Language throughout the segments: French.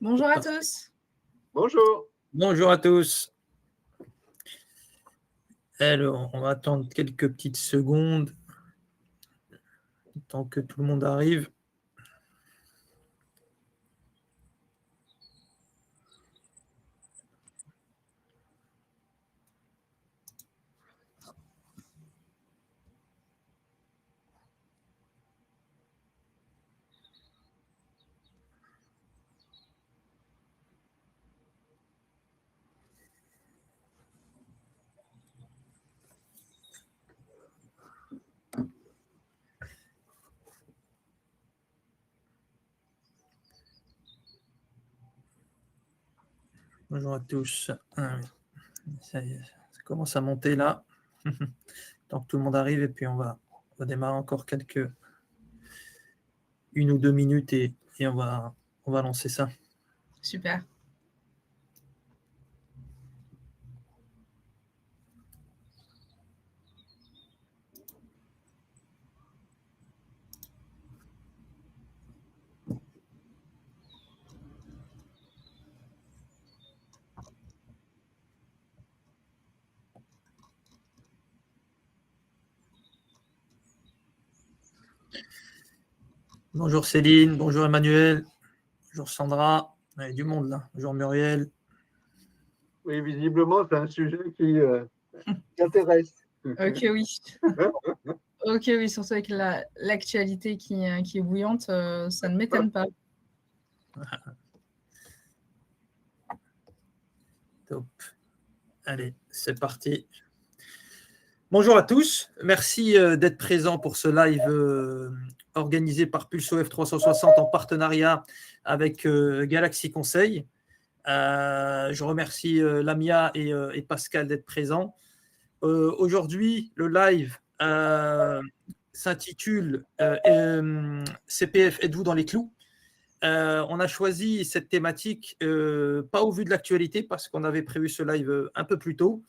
Bonjour à tous. Bonjour. Bonjour à tous. Alors, on va attendre quelques petites secondes, tant que tout le monde arrive. Bonjour à tous. Ça y est, ça commence à monter là. Tant que tout le monde arrive, et puis on va démarrer encore une ou deux minutes et on va lancer ça. Super. Bonjour Céline, bonjour Emmanuel, bonjour Sandra. Il y a du monde là. Bonjour Muriel. Oui, visiblement, c'est un sujet qui intéresse. Ok, oui. Ok, oui, surtout avec l'actualité qui est bouillante, ça ne m'étonne pas. Top. Allez, c'est parti. Bonjour à tous. Merci d'être présents pour ce live organisé par Pulso F360 en partenariat avec Galaxy Conseil. Je remercie Lamia et Pascal d'être présents. Aujourd'hui, le live s'intitule CPF, êtes-vous dans les clous? On a choisi cette thématique, pas au vu de l'actualité, parce qu'on avait prévu ce live un peu plus tôt,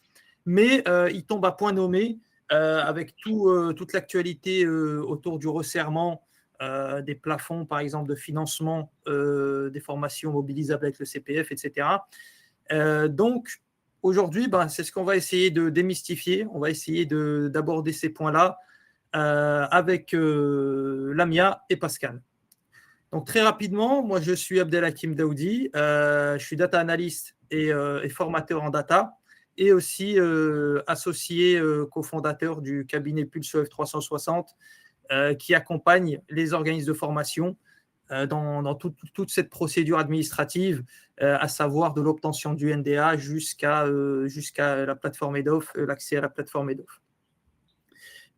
mais il tombe à point nommé avec toute l'actualité autour du resserrement des plafonds, par exemple, de financement des formations mobilisables avec le CPF, etc. Donc, aujourd'hui, c'est ce qu'on va essayer de démystifier. On va essayer d'aborder ces points-là avec Lamia et Pascal. Donc, très rapidement, moi, je suis Abdelhakim Daoudi. Je suis data analyst et formateur en data et aussi associé cofondateur du cabinet Pulso F360 qui accompagne les organismes de formation dans toute cette procédure administrative, à savoir de l'obtention du NDA jusqu'à la plateforme EDOF, l'accès à la plateforme EDOF.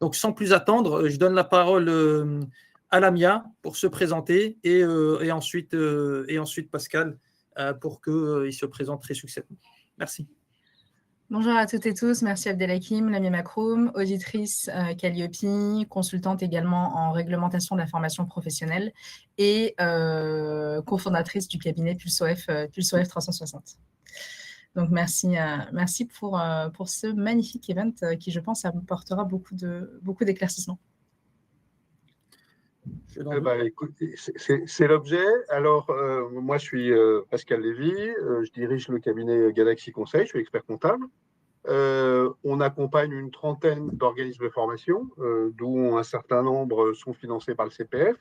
Donc, sans plus attendre, je donne la parole à Lamia pour se présenter et ensuite Pascal pour qu'il se présente très succinctement. Merci. Bonjour à toutes et tous, merci Abdelhakim, Lamia Makroum, auditrice Calliope, consultante également en réglementation de la formation professionnelle et cofondatrice du cabinet Pulso F360. Donc merci pour ce magnifique event qui, je pense, apportera beaucoup d'éclaircissements. Écoutez, c'est l'objet. Alors, moi, je suis Pascal Lévy, je dirige le cabinet Galaxy Conseil, je suis expert comptable. On accompagne une trentaine d'organismes de formation, dont un certain nombre sont financés par le CPF.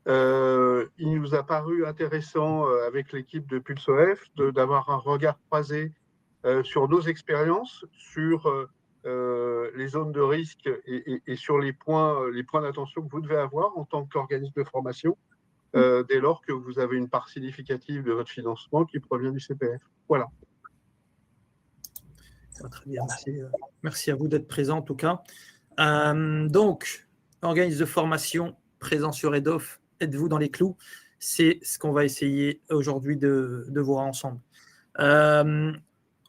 Il nous a paru intéressant, avec l'équipe de PulsoF, d'avoir un regard croisé sur nos expériences, sur les zones de risque et sur les points d'attention que vous devez avoir en tant qu'organisme de formation, dès lors que vous avez une part significative de votre financement qui provient du CPF. Voilà. Très bien, merci à vous d'être présent en tout cas. Donc, organisme de formation présent sur EDOF, êtes-vous dans les clous? C'est ce qu'on va essayer aujourd'hui de voir ensemble.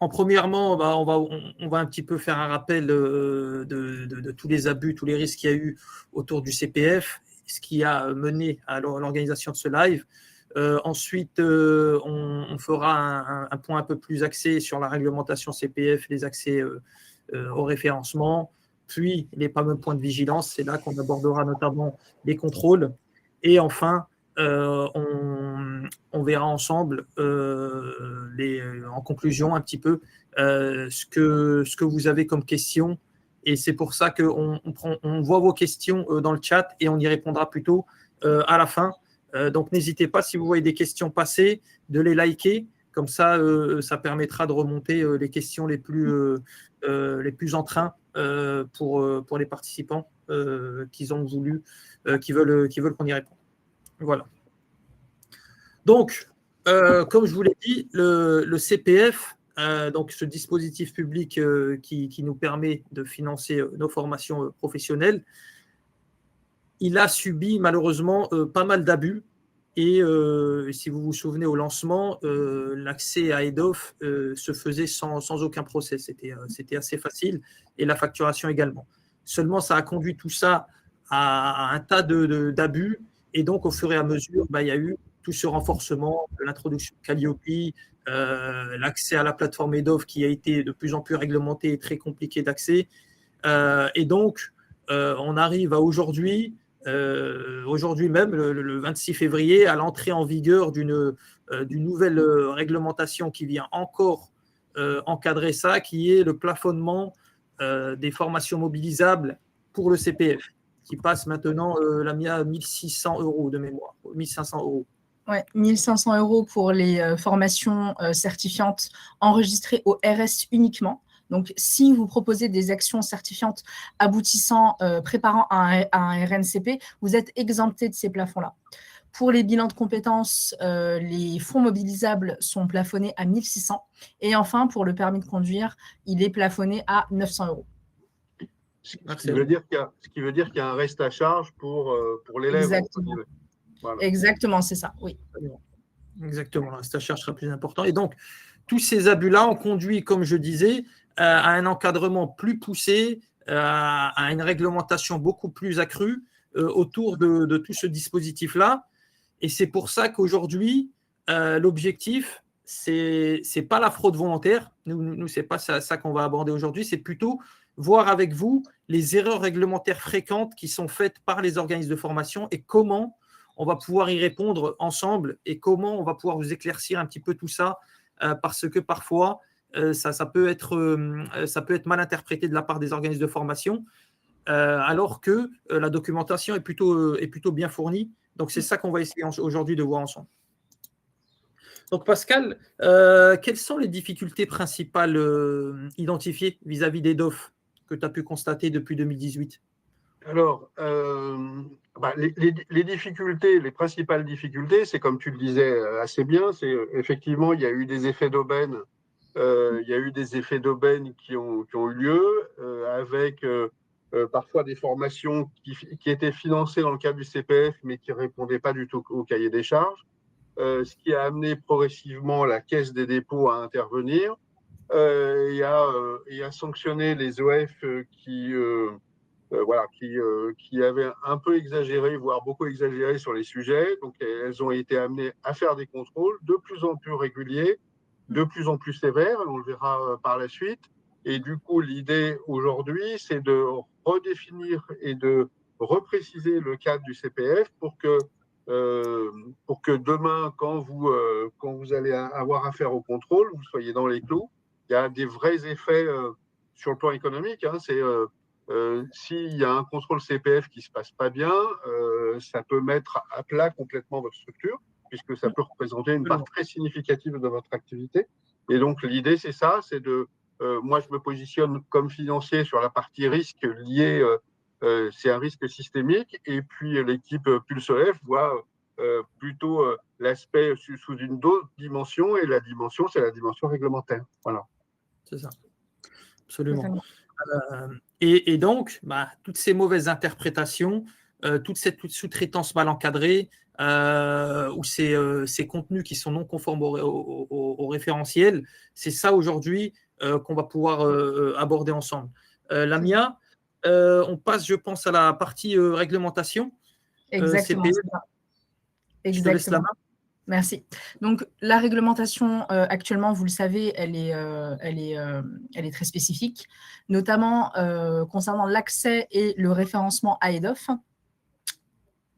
Premièrement, on va un petit peu faire un rappel de tous les abus, tous les risques qu'il y a eu autour du CPF, ce qui a mené à l'organisation de ce live. Ensuite, on fera un point un peu plus axé sur la réglementation CPF, les accès au référencement, puis les fameux points de vigilance. C'est là qu'on abordera notamment les contrôles. Et enfin, on on verra ensemble en conclusion un petit peu ce que vous avez comme questions. Et c'est pour ça qu'on voit vos questions dans le chat et on y répondra plutôt à la fin. Donc, n'hésitez pas, si vous voyez des questions passer, de les liker. Comme ça, ça permettra de remonter les questions les plus en train pour les participants qui veulent qu'on y réponde. Voilà. Donc, comme je vous l'ai dit, le CPF, donc ce dispositif public qui nous permet de financer nos formations professionnelles, il a subi malheureusement pas mal d'abus. Et si vous vous souvenez au lancement, l'accès à EDOF se faisait sans aucun procès. C'était assez facile et la facturation également. Seulement, ça a conduit tout ça à un tas d'abus. Et donc, au fur et à mesure, il y a eu tout ce renforcement de l'introduction de Calliope, l'accès à la plateforme EDOF qui a été de plus en plus réglementé et très compliqué d'accès. Et donc, on arrive à aujourd'hui même, le 26 février, à l'entrée en vigueur d'une nouvelle réglementation qui vient encore encadrer ça, qui est le plafonnement des formations mobilisables pour le CPF, qui passe maintenant la MIA à 1 600 € de mémoire, 1 500 €. Ouais, 1 500 € pour les formations certifiantes enregistrées au RS uniquement. Donc, si vous proposez des actions certifiantes aboutissant, préparant à un RNCP, vous êtes exempté de ces plafonds-là. Pour les bilans de compétences, les fonds mobilisables sont plafonnés à 1 600. Et enfin, pour le permis de conduire, il est plafonné à 900 €. Ce qui veut dire qu'il y a un reste à charge pour l'élève. Exactement. Voilà. Exactement, c'est ça, oui. Exactement, le reste à charge sera plus important. Et donc, tous ces abus-là ont conduit, comme je disais, à un encadrement plus poussé, à une réglementation beaucoup plus accrue autour de tout ce dispositif-là. Et c'est pour ça qu'aujourd'hui, l'objectif, c'est pas la fraude volontaire. Nous c'est pas ça qu'on va aborder aujourd'hui. C'est plutôt voir avec vous les erreurs réglementaires fréquentes qui sont faites par les organismes de formation et comment on va pouvoir y répondre ensemble et comment on va pouvoir vous éclaircir un petit peu tout ça parce que parfois, ça peut être mal interprété de la part des organismes de formation alors que la documentation est plutôt bien fournie. Donc, c'est ça qu'on va essayer aujourd'hui de voir ensemble. Donc, Pascal, quelles sont les difficultés principales identifiées vis-à-vis des DOF que tu as pu constater depuis 2018 ? Alors, les difficultés, les principales difficultés, c'est comme tu le disais assez bien, c'est effectivement, il y a eu des effets d'aubaine. Il y a eu des effets d'aubaine qui ont eu lieu avec parfois des formations qui étaient financées dans le cadre du CPF, mais qui ne répondaient pas du tout au cahier des charges, ce qui a amené progressivement la Caisse des dépôts à intervenir et à sanctionner les OF qui avaient un peu exagéré, voire beaucoup exagéré sur les sujets. Donc, elles ont été amenées à faire des contrôles de plus en plus réguliers, de plus en plus sévères, on le verra par la suite. Et du coup, l'idée aujourd'hui, c'est de redéfinir et de repréciser le cadre du CPF pour que demain, quand vous allez avoir affaire au contrôle, vous soyez dans les clous. Il y a des vrais effets sur le plan économique. C'est s'il y a un contrôle CPF qui ne se passe pas bien, ça peut mettre à plat complètement votre structure, puisque ça peut représenter une part très significative de votre activité. Et donc, l'idée, c'est ça, c'est moi, je me positionne comme financier sur la partie risque lié, c'est un risque systémique, et puis l'équipe PulseF voit plutôt l'aspect sous une autre dimension, et la dimension, c'est la dimension réglementaire. Voilà. C'est ça, absolument. Et donc, toutes ces mauvaises interprétations, toute cette sous-traitance mal encadrée, ou ces contenus qui sont non conformes au référentiel, c'est ça aujourd'hui qu'on va pouvoir aborder ensemble. Lamia, on passe, je pense, à la partie réglementation. Exactement. Je te laisse la main. Merci. Donc, la réglementation, actuellement, vous le savez, elle est très spécifique, notamment concernant l'accès et le référencement à EDOF.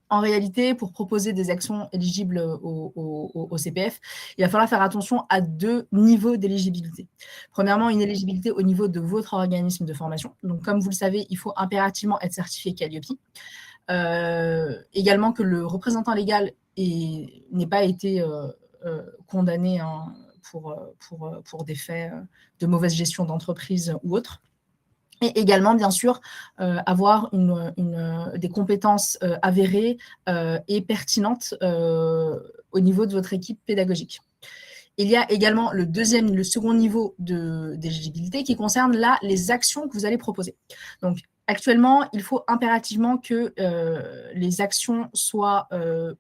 En réalité, pour proposer des actions éligibles au CPF, il va falloir faire attention à 2 niveaux d'éligibilité. Premièrement, une éligibilité au niveau de votre organisme de formation. Donc, comme vous le savez, il faut impérativement être certifié Calliope. Également que le représentant légal n'ait pas été condamné pour des faits de mauvaise gestion d'entreprise ou autre. Et également, bien sûr, avoir des compétences avérées et pertinentes au niveau de votre équipe pédagogique. Il y a également le second niveau d'éligibilité qui concerne là les actions que vous allez proposer. Donc, actuellement, il faut impérativement que les actions soient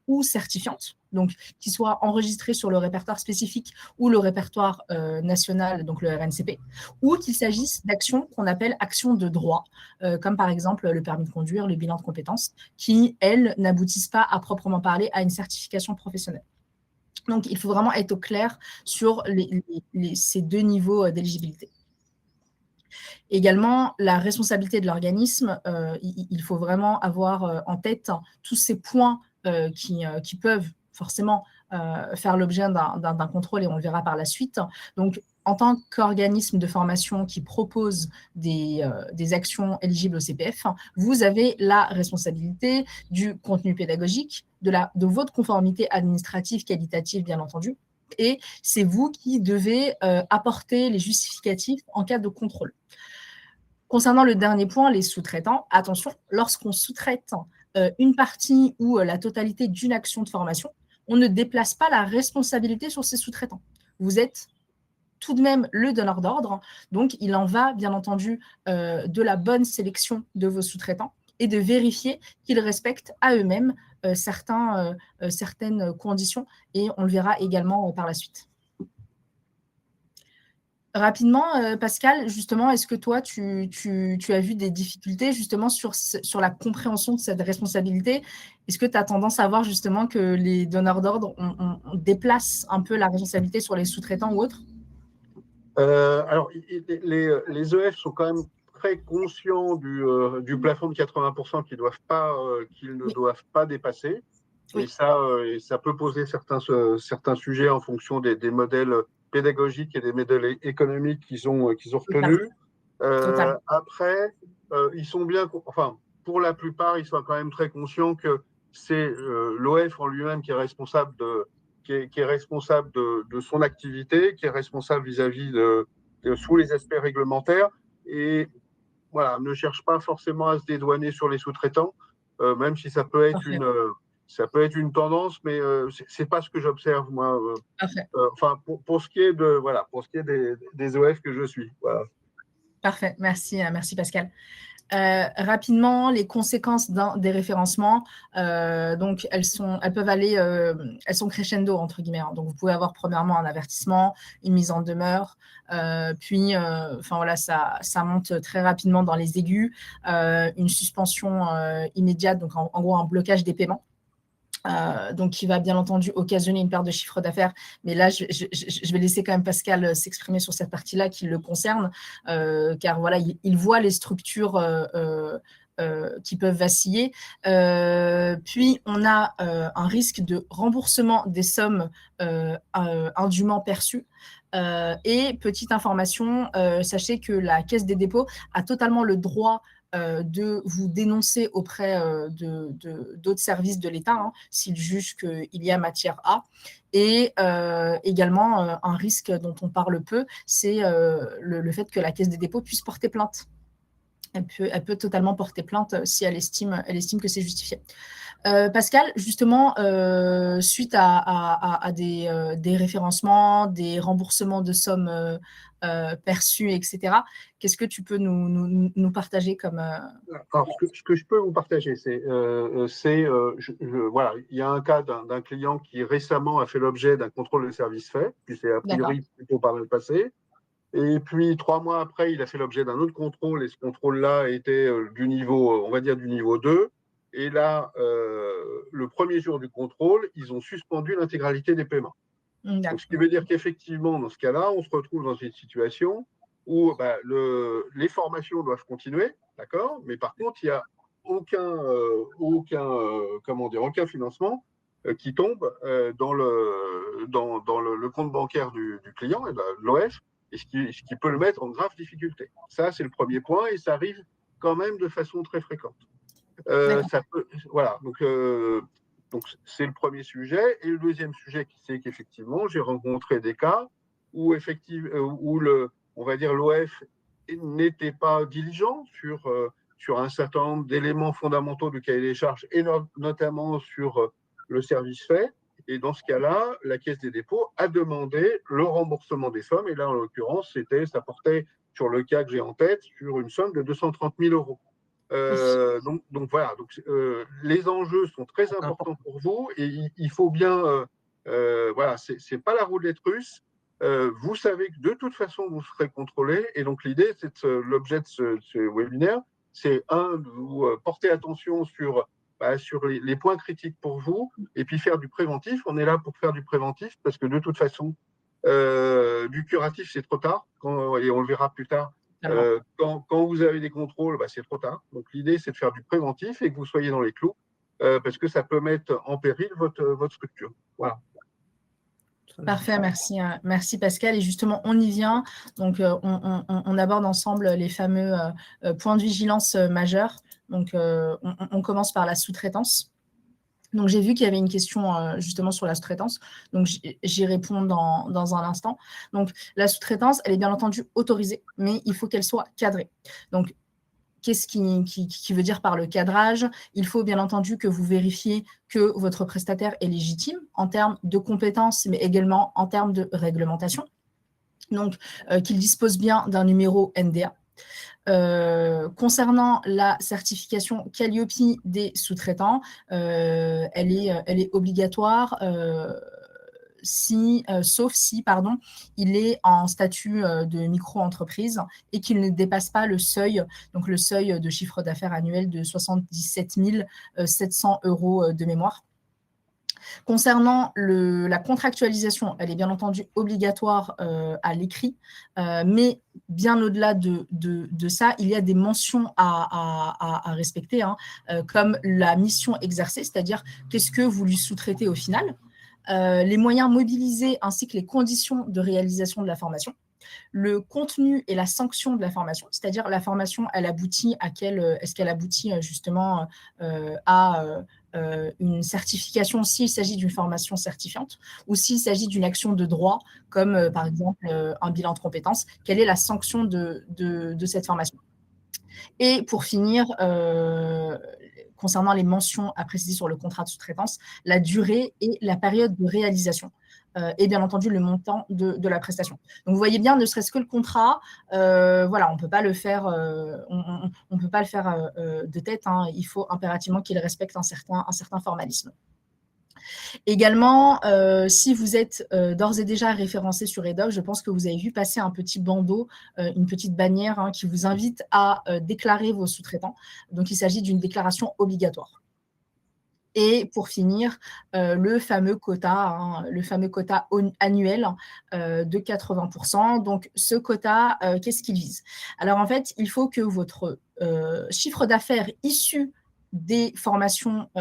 ou certifiantes, donc qui soient enregistrées sur le répertoire spécifique ou le répertoire national, donc le RNCP, ou qu'il s'agisse d'actions qu'on appelle actions de droit, comme par exemple le permis de conduire, le bilan de compétences, qui, elles, n'aboutissent pas à proprement parler à une certification professionnelle. Donc, il faut vraiment être au clair sur ces 2 niveaux d'éligibilité. Également, la responsabilité de l'organisme, il faut vraiment avoir en tête tous ces points qui peuvent forcément faire l'objet d'un contrôle, et on le verra par la suite. Donc, en tant qu'organisme de formation qui propose des actions éligibles au CPF, vous avez la responsabilité du contenu pédagogique, de votre conformité administrative qualitative, bien entendu, et c'est vous qui devez apporter les justificatifs en cas de contrôle. Concernant le dernier point, les sous-traitants, attention, lorsqu'on sous-traite une partie ou la totalité d'une action de formation, on ne déplace pas la responsabilité sur ces sous-traitants. Vous êtes tout de même le donneur d'ordre, donc il en va bien entendu de la bonne sélection de vos sous-traitants et de vérifier qu'ils respectent à eux-mêmes certaines conditions, et on le verra également par la suite. Rapidement, Pascal, justement, est-ce que toi, tu as vu des difficultés justement sur la compréhension de cette responsabilité? Est-ce que tu as tendance à voir justement que les donneurs d'ordre on déplace un peu la responsabilité sur les sous-traitants ou autres? Alors, les EF sont quand même très conscients du plafond de 80% qu'ils ne doivent pas dépasser. Oui. Et ça peut poser certains sujets en fonction des modèles pédagogiques et des modèles économiques qu'ils ont retenus. Après, ils sont bien, enfin, pour la plupart, ils sont quand même très conscients que c'est l'OF en lui-même qui est responsable de son activité, qui est responsable vis-à-vis de sous les aspects réglementaires, et voilà, ne cherche pas forcément à se dédouaner sur les sous-traitants, même si ça peut être une tendance, mais c'est pas ce que j'observe moi. Enfin, pour ce qui est des OF que je suis. Voilà. Parfait, merci Pascal. Rapidement, les conséquences des référencements, donc elles sont crescendo entre guillemets. Hein. Donc vous pouvez avoir premièrement un avertissement, une mise en demeure, puis voilà, ça monte très rapidement dans les aigus, une suspension immédiate, donc en gros un blocage des paiements. Donc qui va bien entendu occasionner une perte de chiffre d'affaires, mais là je vais laisser quand même Pascal s'exprimer sur cette partie-là qui le concerne, car voilà, il voit les structures qui peuvent vaciller. Puis on a un risque de remboursement des sommes indûment perçues. Et petite information, sachez que la Caisse des dépôts a totalement le droit de vous dénoncer auprès d'autres services de l'État, hein, s'ils jugent qu'il y a matière à. Et également, un risque dont on parle peu, c'est le fait que la Caisse des dépôts puisse porter plainte. Elle peut totalement porter plainte si elle estime que c'est justifié. Pascal, justement, suite à des référencements, des remboursements de sommes perçues, etc., qu'est-ce que tu peux nous partager comme… Alors, ce que je peux vous partager, voilà, il y a un cas d'un client qui récemment a fait l'objet d'un contrôle de service fait, puis c'est a priori plutôt par le passé. Et puis, 3 mois après, il a fait l'objet d'un autre contrôle, et ce contrôle-là était du niveau, on va dire, du niveau 2. Et là, le premier jour du contrôle, ils ont suspendu l'intégralité des paiements. Donc, ce qui veut dire qu'effectivement, dans ce cas-là, on se retrouve dans une situation où les formations doivent continuer, d'accord, mais par contre, il y a aucun financement qui tombe dans le compte bancaire du client, et de l'OF, et ce qui peut le mettre en grave difficulté. Ça, c'est le premier point, et ça arrive quand même de façon très fréquente. Voilà, donc c'est le premier sujet. Et le deuxième sujet, c'est qu'effectivement, j'ai rencontré des cas où on va dire l'OF n'était pas diligent sur un certain nombre d'éléments fondamentaux du cahier des charges, et notamment sur le service fait. Et dans ce cas-là, la Caisse des dépôts a demandé le remboursement des sommes. Et là, en l'occurrence, ça portait, sur le cas que j'ai en tête, sur une somme de 230 000 euros. Donc voilà, les enjeux sont très importants pour vous, et il faut bien, voilà, c'est pas la roulette russe. Vous savez que de toute façon vous serez contrôlé, et donc l'idée, l'objet de ce webinaire, c'est de vous porter attention sur les points critiques pour vous, et puis faire du préventif. On est là pour faire du préventif, parce que de toute façon, du curatif, c'est trop tard, et on le verra plus tard. Quand vous avez des contrôles, c'est trop tard. Donc l'idée, c'est de faire du préventif et que vous soyez dans les clous, parce que ça peut mettre en péril votre structure. Voilà. Parfait, merci Pascal. Et justement, on y vient. Donc, on aborde ensemble les fameux points de vigilance majeurs. Donc, on commence par la sous-traitance. Donc, j'ai vu qu'il y avait une question justement sur la sous-traitance. Donc, j'y réponds dans un instant. Donc, la sous-traitance, elle est bien entendu autorisée, mais il faut qu'elle soit cadrée. Donc, qu'est-ce qui veut dire par le cadrage? Il faut bien entendu que vous vérifiez que votre prestataire est légitime en termes de compétences, mais également en termes de réglementation. Donc, qu'il dispose bien d'un numéro NDA. Concernant la certification Calliope des sous-traitants, elle est obligatoire sauf si il est en statut de micro-entreprise et qu'il ne dépasse pas le seuil, donc le seuil de chiffre d'affaires annuel de 77 700 € de mémoire. Concernant la contractualisation, elle est bien entendu obligatoire à l'écrit, mais bien au-delà de ça, il y a des mentions à respecter, comme la mission exercée, c'est-à-dire qu'est-ce que vous lui sous-traitez au final, les moyens mobilisés ainsi que les conditions de réalisation de la formation, le contenu et la sanction de la formation, c'est-à-dire la formation, elle aboutit à est-ce qu'elle aboutit justement à une certification s'il s'agit d'une formation certifiante ou s'il s'agit d'une action de droit comme par exemple un bilan de compétences, quelle est la sanction de cette formation. Et pour finir, concernant les mentions à préciser sur le contrat de sous-traitance, la durée et la période de réalisation. Et bien entendu le montant de la prestation. Donc vous voyez bien, ne serait-ce que le contrat, voilà, on ne peut pas le faire, on peut pas le faire de tête, il faut impérativement qu'il respecte un certain formalisme. Également, si vous êtes d'ores et déjà référencé sur EDOC, je pense que vous avez vu passer un petit bandeau, une petite bannière qui vous invite à déclarer vos sous-traitants. Donc, il s'agit d'une déclaration obligatoire. Et pour finir, le fameux quota annuel de 80%. Donc, ce quota, qu'est-ce qu'il vise? Alors, en fait, il faut que votre chiffre d'affaires issu des formations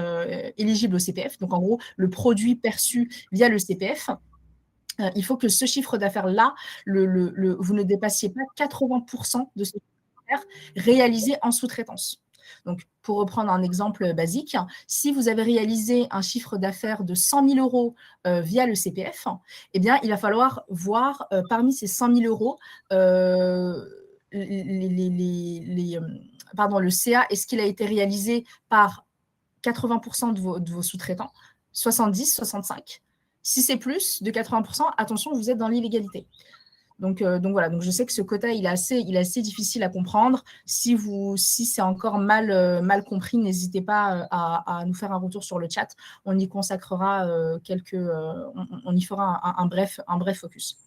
éligibles au CPF, donc en gros, le produit perçu via le CPF, il faut que ce chiffre d'affaires-là, vous ne dépassiez pas 80% de ce chiffre d'affaires réalisé en sous-traitance. Donc, pour reprendre un exemple basique, si vous avez réalisé un chiffre d'affaires de 100 000 € via le CPF, eh bien, il va falloir voir parmi ces 100 000 €, le CA, est-ce qu'il a été réalisé par 80% de vos sous-traitants, 70, 65. Si c'est plus de 80%, attention, vous êtes dans l'illégalité. Donc voilà, donc je sais que ce quota, il est assez difficile à comprendre. Si c'est encore mal compris, n'hésitez pas à nous faire un retour sur le chat. On y consacrera on y fera un bref focus.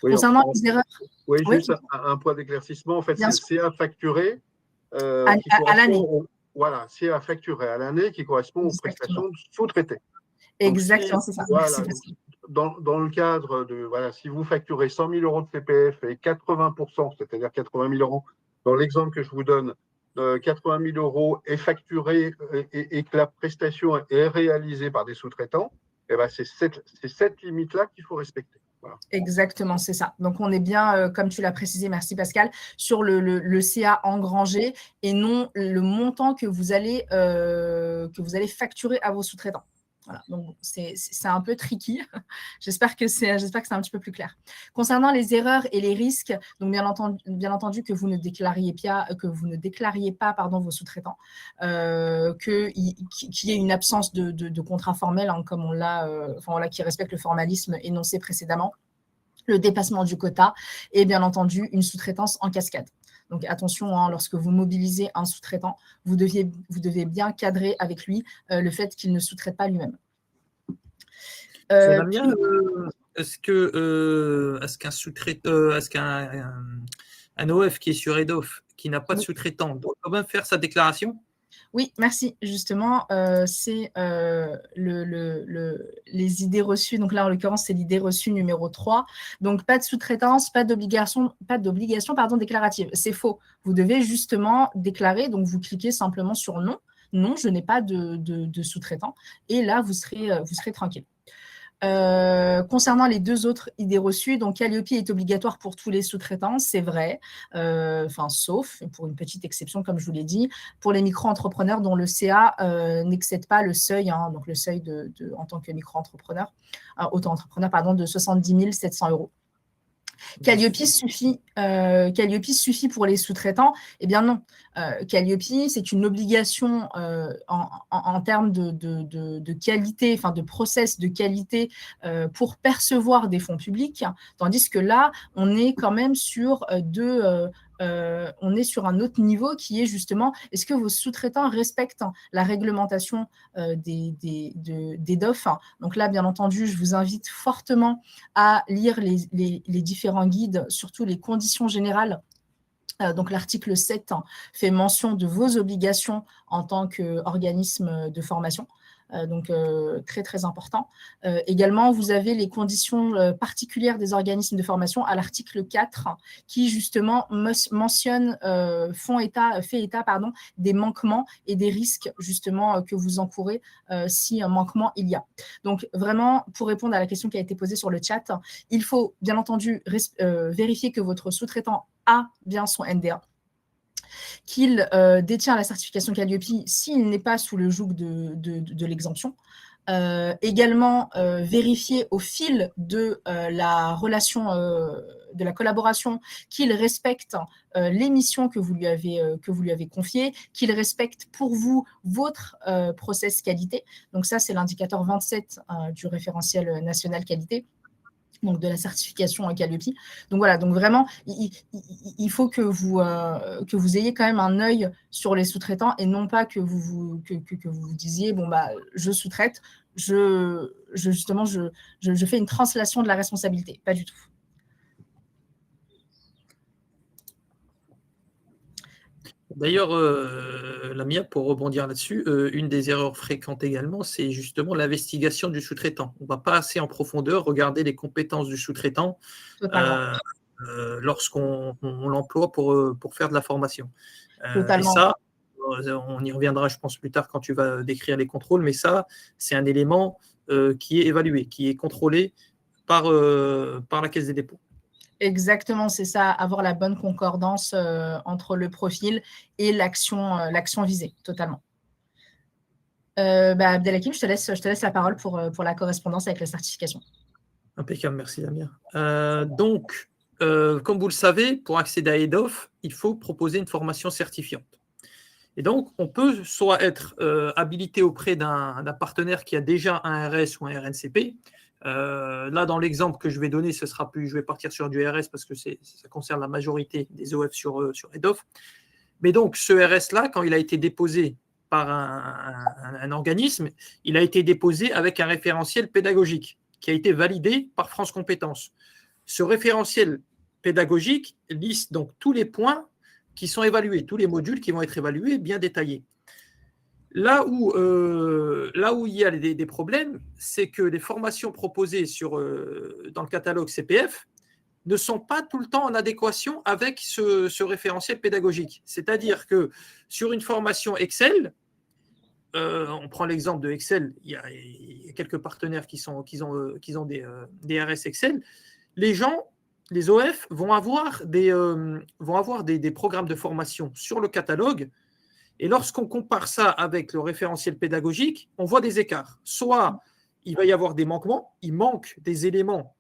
Oui, concernant les erreurs. Oui, juste un point d'éclaircissement. En fait, c'est le CA facturé à l'année. Voilà, CA facturé à l'année qui correspond aux prestations sous-traitées. Exactement, c'est ça. Voilà, dans le cadre de, voilà, si vous facturez 100 000 € de CPF et 80%, c'est-à-dire 80 000 €, dans l'exemple que je vous donne, 80 000 euros est facturé et que la prestation est réalisée par des sous-traitants, eh ben c'est cette limite-là qu'il faut respecter. Voilà. Exactement, c'est ça. Donc, on est bien, comme tu l'as précisé, merci Pascal, sur le CA engrangé et non le montant que vous allez facturer à vos sous-traitants. Voilà, donc c'est un peu tricky. J'espère que c'est un petit peu plus clair. Concernant les erreurs et les risques, donc bien entendu que vous ne déclariez pas vos sous-traitants, qu'il y ait une absence de contrat formel, hein, comme on l'a, qui respecte le formalisme énoncé précédemment, le dépassement du quota et bien entendu une sous-traitance en cascade. Donc attention, hein, lorsque vous mobilisez un sous-traitant, vous devez bien cadrer avec lui le fait qu'il ne sous-traite pas lui-même. Damien, est-ce qu'un OF qui est sur EDOF, qui n'a pas de sous-traitant, doit quand même faire sa déclaration? Oui, merci. Justement, c'est les idées reçues. Donc là, en l'occurrence, c'est l'idée reçue numéro 3. Donc, pas de sous-traitance, pas d'obligation déclarative. C'est faux. Vous devez justement déclarer. Donc, vous cliquez simplement sur non. Non, je n'ai pas de sous-traitant. Et là, vous serez tranquille. Concernant les deux autres idées reçues, donc Calliope est obligatoire pour tous les sous-traitants, c'est vrai, sauf pour une petite exception, comme je vous l'ai dit, pour les micro-entrepreneurs dont le CA n'excède pas le seuil, hein, donc le seuil en tant que micro-entrepreneur, auto-entrepreneur, pardon, de 70 700 €. Calliope suffit pour les sous-traitants? Eh bien non. Calliope, c'est une obligation en termes de qualité, enfin de process de qualité pour percevoir des fonds publics, tandis que là, on est quand même sur on est sur un autre niveau qui est justement, est-ce que vos sous-traitants respectent la réglementation des DOF? Donc là, bien entendu, je vous invite fortement à lire les différents guides, surtout les conditions générales. Donc l'article 7 fait mention de vos obligations en tant qu'organisme de formation. Donc très très important. Également, vous avez les conditions particulières des organismes de formation à l'article 4 qui justement mentionne, fait état des manquements et des risques justement que vous encourez si un manquement il y a. Donc vraiment, pour répondre à la question qui a été posée sur le chat, il faut bien entendu vérifier que votre sous-traitant a bien son NDA, qu'il détient la certification Calliope s'il n'est pas sous le joug de l'exemption. Également, vérifier au fil de la relation, de la collaboration, qu'il respecte les missions que vous lui avez confiées, qu'il respecte pour vous votre process qualité. Donc ça, c'est l'indicateur 27 du référentiel national qualité, donc de la certification Calliope. Donc voilà, donc vraiment, il faut que vous ayez quand même un œil sur les sous-traitants et non pas que vous vous disiez, bon, bah, je sous-traite, je fais une translation de la responsabilité. Pas du tout. D'ailleurs, Lamia, pour rebondir là-dessus, une des erreurs fréquentes également, c'est justement l'investigation du sous-traitant. On ne va pas assez en profondeur regarder les compétences du sous-traitant lorsqu'on l'emploie pour faire de la formation. Et ça, on y reviendra, je pense, plus tard quand tu vas décrire les contrôles, mais ça, c'est un élément qui est évalué, qui est contrôlé par la Caisse des dépôts. Exactement, c'est ça, avoir la bonne concordance entre le profil et l'action visée, totalement. Abdelhakim, je te laisse la parole pour la correspondance avec la certification. Impeccable, merci Damien. Donc, comme vous le savez, pour accéder à EDOF, il faut proposer une formation certifiante. Et donc, on peut soit être habilité auprès d'un partenaire qui a déjà un RS ou un RNCP. Là, dans l'exemple que je vais donner, je vais partir sur du RS parce que ça concerne la majorité des OF sur EDOF. Mais donc, ce RS-là, quand il a été déposé par un organisme, il a été déposé avec un référentiel pédagogique qui a été validé par France Compétences. Ce référentiel pédagogique liste donc tous les points qui sont évalués, tous les modules qui vont être évalués, bien détaillés. Là où il y a des problèmes, c'est que les formations proposées dans le catalogue CPF ne sont pas tout le temps en adéquation avec ce référentiel pédagogique. C'est-à-dire que sur une formation Excel, on prend l'exemple de Excel, il y a quelques partenaires qui ont des RS Excel. Les gens, les OF, vont avoir des programmes de formation sur le catalogue. Et lorsqu'on compare ça avec le référentiel pédagogique, on voit des écarts. Soit il va y avoir des manquements, il manque des éléments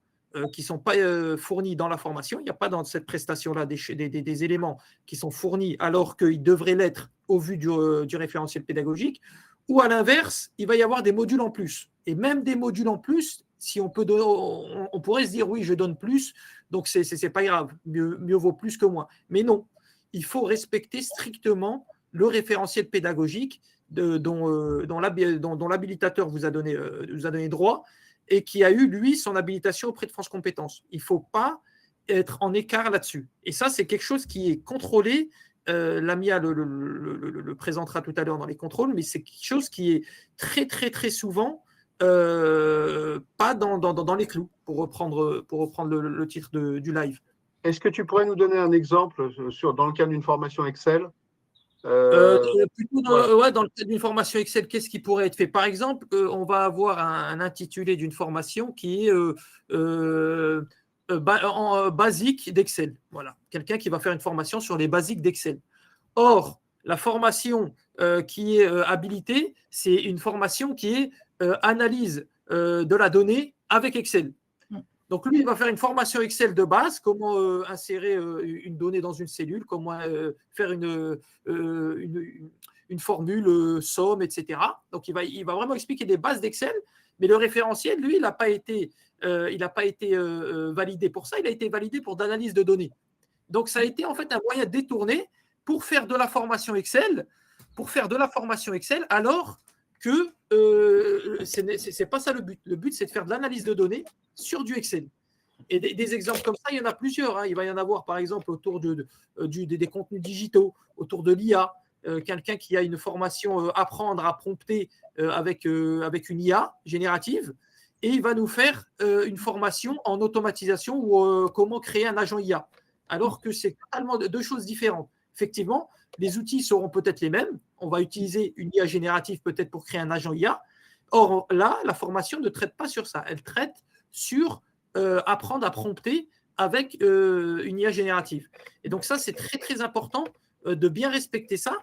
qui ne sont pas fournis dans la formation. Il n'y a pas dans cette prestation-là des éléments qui sont fournis alors qu'ils devraient l'être au vu du référentiel pédagogique. Ou à l'inverse, il va y avoir des modules en plus. Et même des modules en plus, si on pourrait se dire oui, je donne plus, donc c'est pas grave, mieux vaut plus que moins. Mais non, il faut respecter strictement le référentiel pédagogique dont l'habilitateur vous a donné droit et qui a eu, lui, son habilitation auprès de France Compétences. Il ne faut pas être en écart là-dessus. Et ça, c'est quelque chose qui est contrôlé. Lamia le présentera tout à l'heure dans les contrôles, mais c'est quelque chose qui est très, très, très souvent pas dans les clous, pour reprendre le titre du live. Est-ce que tu pourrais nous donner un exemple dans le cadre d'une formation Excel Plutôt dans le cadre d'une formation Excel, qu'est-ce qui pourrait être fait? Par exemple, on va avoir un intitulé d'une formation qui est basique d'Excel. Voilà, quelqu'un qui va faire une formation sur les basiques d'Excel. Or, la formation qui est habilitée, c'est une formation qui est analyse de la donnée avec Excel. Donc, lui, il va faire une formation Excel de base, comment insérer une donnée dans une cellule, comment faire une formule, somme, etc. Donc, il va vraiment expliquer des bases d'Excel, mais le référentiel, lui, il n'a pas été validé pour ça, il a été validé pour d'analyse de données. Donc, ça a été en fait un moyen détourné pour faire de la formation Excel, alors que ce n'est pas ça le but. Le but, c'est de faire de l'analyse de données sur du Excel. Et des exemples comme ça, il y en a plusieurs. Hein. Il va y en avoir, par exemple, autour des contenus digitaux, autour de l'IA. Quelqu'un qui a une formation apprendre à prompter avec une IA générative, et il va nous faire une formation en automatisation ou comment créer un agent IA. Alors que c'est totalement deux choses différentes. Effectivement, les outils seront peut-être les mêmes. On va utiliser une IA générative peut-être pour créer un agent IA. Or, là, la formation ne traite pas sur ça. Elle traite sur apprendre à prompter avec une IA générative. Et donc ça, c'est très, très important de bien respecter ça,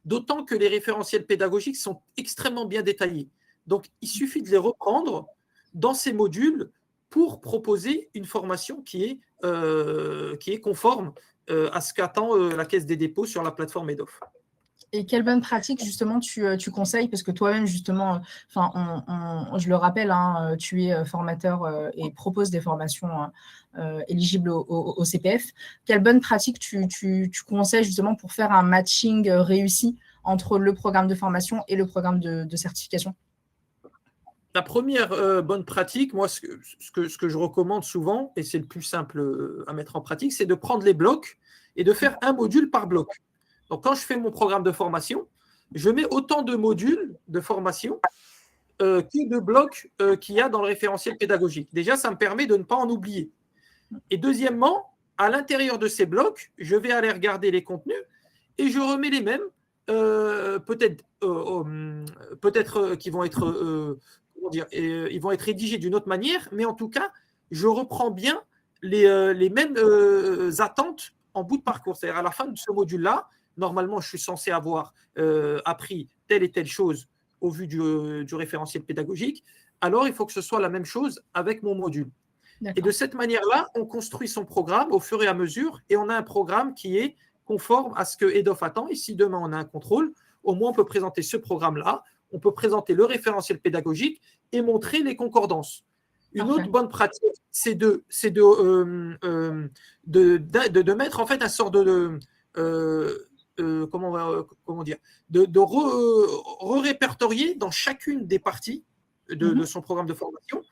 d'autant que les référentiels pédagogiques sont extrêmement bien détaillés. Donc, il suffit de les reprendre dans ces modules pour proposer une formation qui est conforme à ce qu'attend la Caisse des dépôts sur la plateforme EDOF. Et quelle bonne pratique, justement, tu conseilles? Parce que toi-même, justement, je le rappelle, hein, tu es formateur et proposes des formations éligibles au CPF. Quelle bonne pratique tu conseilles, justement, pour faire un matching réussi entre le programme de formation et le programme de certification? La première bonne pratique, moi, ce que je recommande souvent, et c'est le plus simple à mettre en pratique, c'est de prendre les blocs et de faire un module par bloc. Donc, quand je fais mon programme de formation, je mets autant de modules de formation que de blocs qu'il y a dans le référentiel pédagogique. Déjà, ça me permet de ne pas en oublier. Et deuxièmement, à l'intérieur de ces blocs, je vais aller regarder les contenus et je remets les mêmes, peut-être qu'ils vont être, ils vont être rédigés d'une autre manière, mais en tout cas, je reprends bien les mêmes attentes en bout de parcours. C'est-à-dire à la fin de ce module-là, normalement, je suis censé avoir appris telle et telle chose au vu du référentiel pédagogique. Alors, il faut que ce soit la même chose avec mon module. D'accord. Et de cette manière-là, on construit son programme au fur et à mesure et on a un programme qui est conforme à ce que EDOF attend. Et si demain, on a un contrôle, au moins, on peut présenter ce programme-là, on peut présenter le référentiel pédagogique et montrer les concordances. Une autre bonne pratique, c'est de mettre en fait un sort de répertorier dans chacune des parties de son programme de formation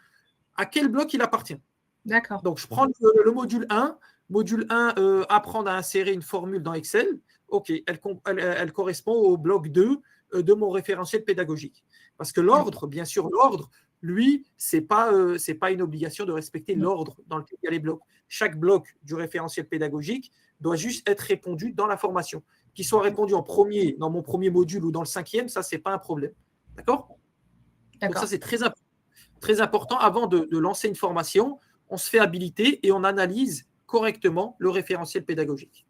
à quel bloc il appartient. D'accord. Donc, je prends le module 1. Module 1, apprendre à insérer une formule dans Excel. OK, elle correspond au bloc 2 de mon référentiel pédagogique. Parce que l'ordre, bien sûr, l'ordre lui, c'est pas une obligation de respecter l'ordre dans lequel il y a les blocs. Chaque bloc du référentiel pédagogique doit juste être répondu dans la formation. Qu'il soit répondu en premier, dans mon premier module ou dans le 5e, ça, c'est pas un problème. D'accord ? Donc ça, c'est très important. Avant de lancer une formation, on se fait habiliter et on analyse correctement le référentiel pédagogique.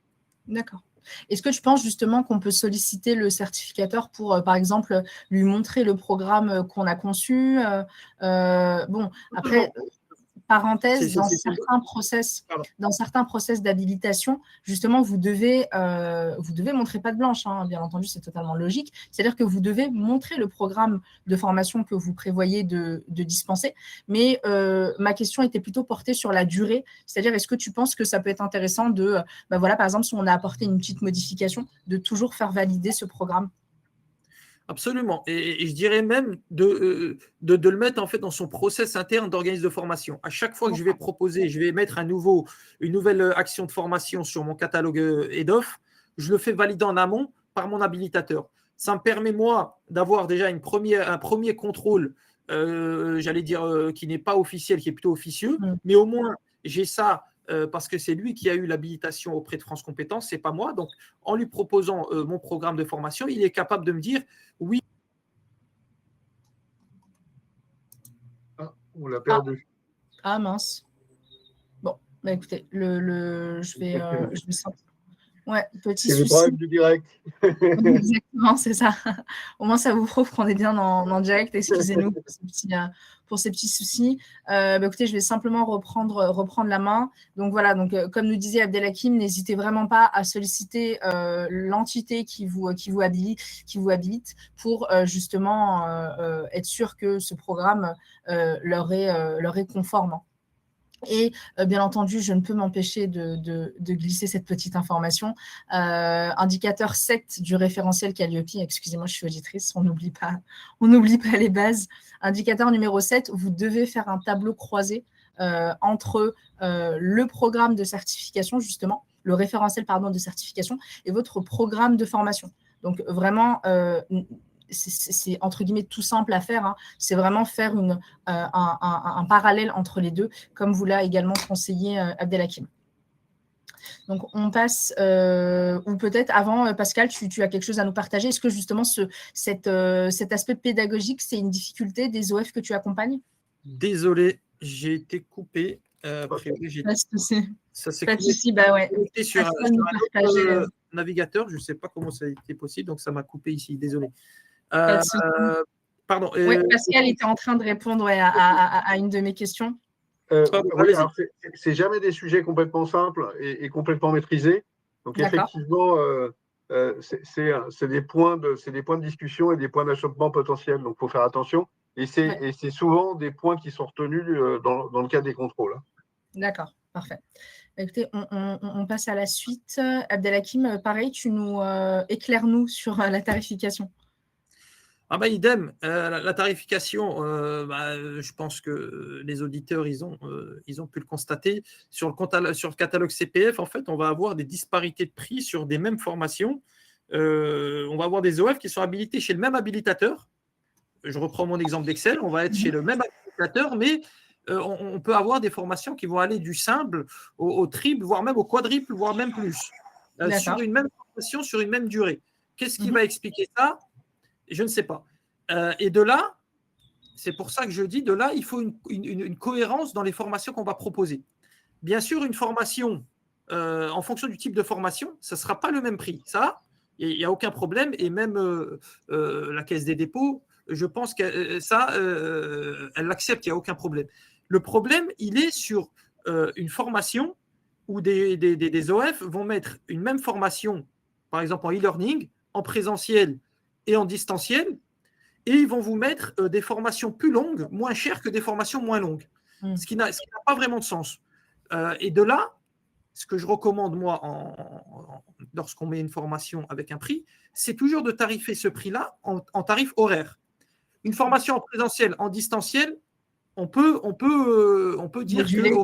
D'accord. Est-ce que tu penses justement qu'on peut solliciter le certificateur pour, par exemple, lui montrer le programme qu'on a conçu bon, après, parenthèse, dans certains process d'habilitation, justement, vous devez montrer patte blanche, hein, bien entendu, c'est totalement logique. C'est-à-dire que vous devez montrer le programme de formation que vous prévoyez de dispenser. Mais ma question était plutôt portée sur la durée. C'est-à-dire, est-ce que tu penses que ça peut être intéressant de, voilà, par exemple, si on a apporté une petite modification, de toujours faire valider ce programme? Absolument. Et je dirais même de le mettre en fait dans son process interne d'organisme de formation. À chaque fois que je vais proposer, je vais mettre une nouvelle action de formation sur mon catalogue EDOF, je le fais valider en amont par mon habilitateur. Ça me permet, moi, d'avoir déjà un premier contrôle, j'allais dire, qui n'est pas officiel, qui est plutôt officieux, mais au moins, j'ai ça parce que c'est lui qui a eu l'habilitation auprès de France Compétences, ce n'est pas moi. Donc, en lui proposant mon programme de formation, il est capable de me dire oui. Ah, on l'a perdu. Ah mince. Bon, bah écoutez, je vais Ouais, petit c'est souci. le problème du direct. Exactement, c'est ça. Au moins, ça vous prouve qu'on est bien en direct. Excusez-nous pour ces petits soucis. Écoutez, je vais simplement reprendre la main. Donc voilà, comme nous disait Abdelhakim, n'hésitez vraiment pas à solliciter l'entité qui vous habilite pour justement être sûr que ce programme leur est conforme. Et bien entendu, je ne peux m'empêcher de glisser cette petite information. Indicateur 7 du référentiel Calliope, excusez-moi, je suis auditrice, on n'oublie pas les bases. Indicateur numéro 7, vous devez faire un tableau croisé entre le programme de certification, justement, le référentiel de certification, et votre programme de formation. Donc vraiment, c'est entre guillemets tout simple à faire, hein. C'est vraiment faire un parallèle entre les deux, comme vous l'a également conseillé Abdelhakim. Donc, on passe, ou peut-être avant, Pascal, tu as quelque chose à nous partager. Est-ce que justement cet aspect pédagogique, c'est une difficulté des OF que tu accompagnes? Désolé, j'ai été coupé. Pas de souci. Ça s'est connecté sur un autre navigateur. Je ne sais pas comment ça a été possible, donc ça m'a coupé ici. Désolé. Pardon. Oui, Pascal était en train de répondre à une de mes questions. Oui, alors c'est jamais des sujets complètement simples et complètement maîtrisés. Donc effectivement, c'est des points de discussion et des points d'achoppement potentiels. Donc il faut faire attention. Et c'est souvent des points qui sont retenus dans le cadre des contrôles. D'accord, parfait. Écoutez, on passe à la suite. Abdelhakim, pareil, tu nous éclaires-nous sur la tarification. Idem. La tarification, je pense que les auditeurs, ils ont pu le constater. Sur le catalogue CPF, en fait, on va avoir des disparités de prix sur des mêmes formations. On va avoir des OF qui sont habilités chez le même habilitateur. Je reprends mon exemple d'Excel. On va être chez le même habilitateur, mais on peut avoir des formations qui vont aller du simple au triple, voire même au quadruple, voire même plus, sur une même formation, sur une même durée. Qu'est-ce qui va expliquer ça ? Je ne sais pas. Et de là, c'est pour ça que je dis, il faut une cohérence dans les formations qu'on va proposer. Bien sûr, une formation, en fonction du type de formation, ça ne sera pas le même prix. Ça, il n'y a aucun problème. Et même la Caisse des dépôts, je pense qu'elle l'accepte, il n'y a aucun problème. Le problème, il est sur une formation où des OF vont mettre une même formation, par exemple en e-learning, en présentiel et en distanciel, et ils vont vous mettre des formations plus longues, moins chères que des formations moins longues, ce qui n'a pas vraiment de sens. Et de là, ce que je recommande, moi, lorsqu'on met une formation avec un prix, c'est toujours de tarifer ce prix-là en tarif horaire. Une formation en présentiel, en distanciel, on peut dire que le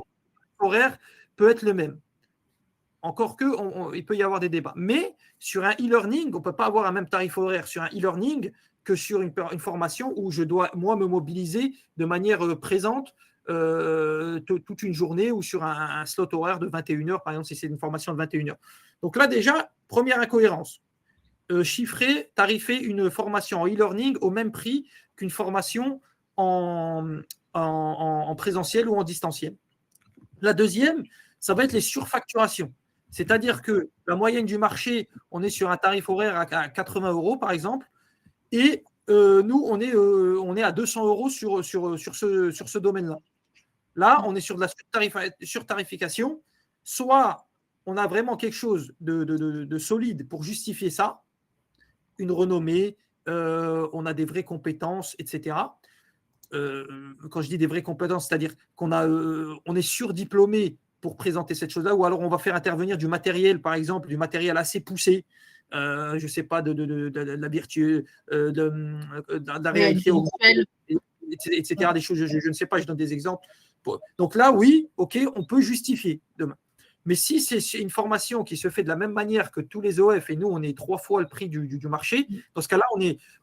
horaire peut être le même. Encore qu'il peut y avoir des débats. Mais sur un e-learning, on ne peut pas avoir un même tarif horaire sur un e-learning que sur une formation où je dois, moi, me mobiliser de manière présente toute une journée ou sur un slot horaire de 21 heures, par exemple, si c'est une formation de 21 heures. Donc là, déjà, première incohérence. Chiffrer, tarifer une formation en e-learning au même prix qu'une formation en présentiel ou en distanciel. La deuxième, ça va être les surfacturations. C'est-à-dire que la moyenne du marché, on est sur un tarif horaire à 80 euros, par exemple, et nous, on est à 200 euros sur ce domaine-là. Là, on est sur de la surtarification. Soit on a vraiment quelque chose de solide pour justifier ça, une renommée, on a des vraies compétences, etc. Quand je dis des vraies compétences, c'est-à-dire qu'on est surdiplômé pour présenter cette chose-là, ou alors on va faire intervenir du matériel, par exemple, du matériel assez poussé, je ne sais pas, de la de la réalité augmentée, etc. Des choses, je ne sais pas, je donne des exemples. Donc là, oui, ok, on peut justifier demain. Mais si c'est une formation qui se fait de la même manière que tous les OF, et nous, on est 3 fois le prix du marché, dans ce cas-là,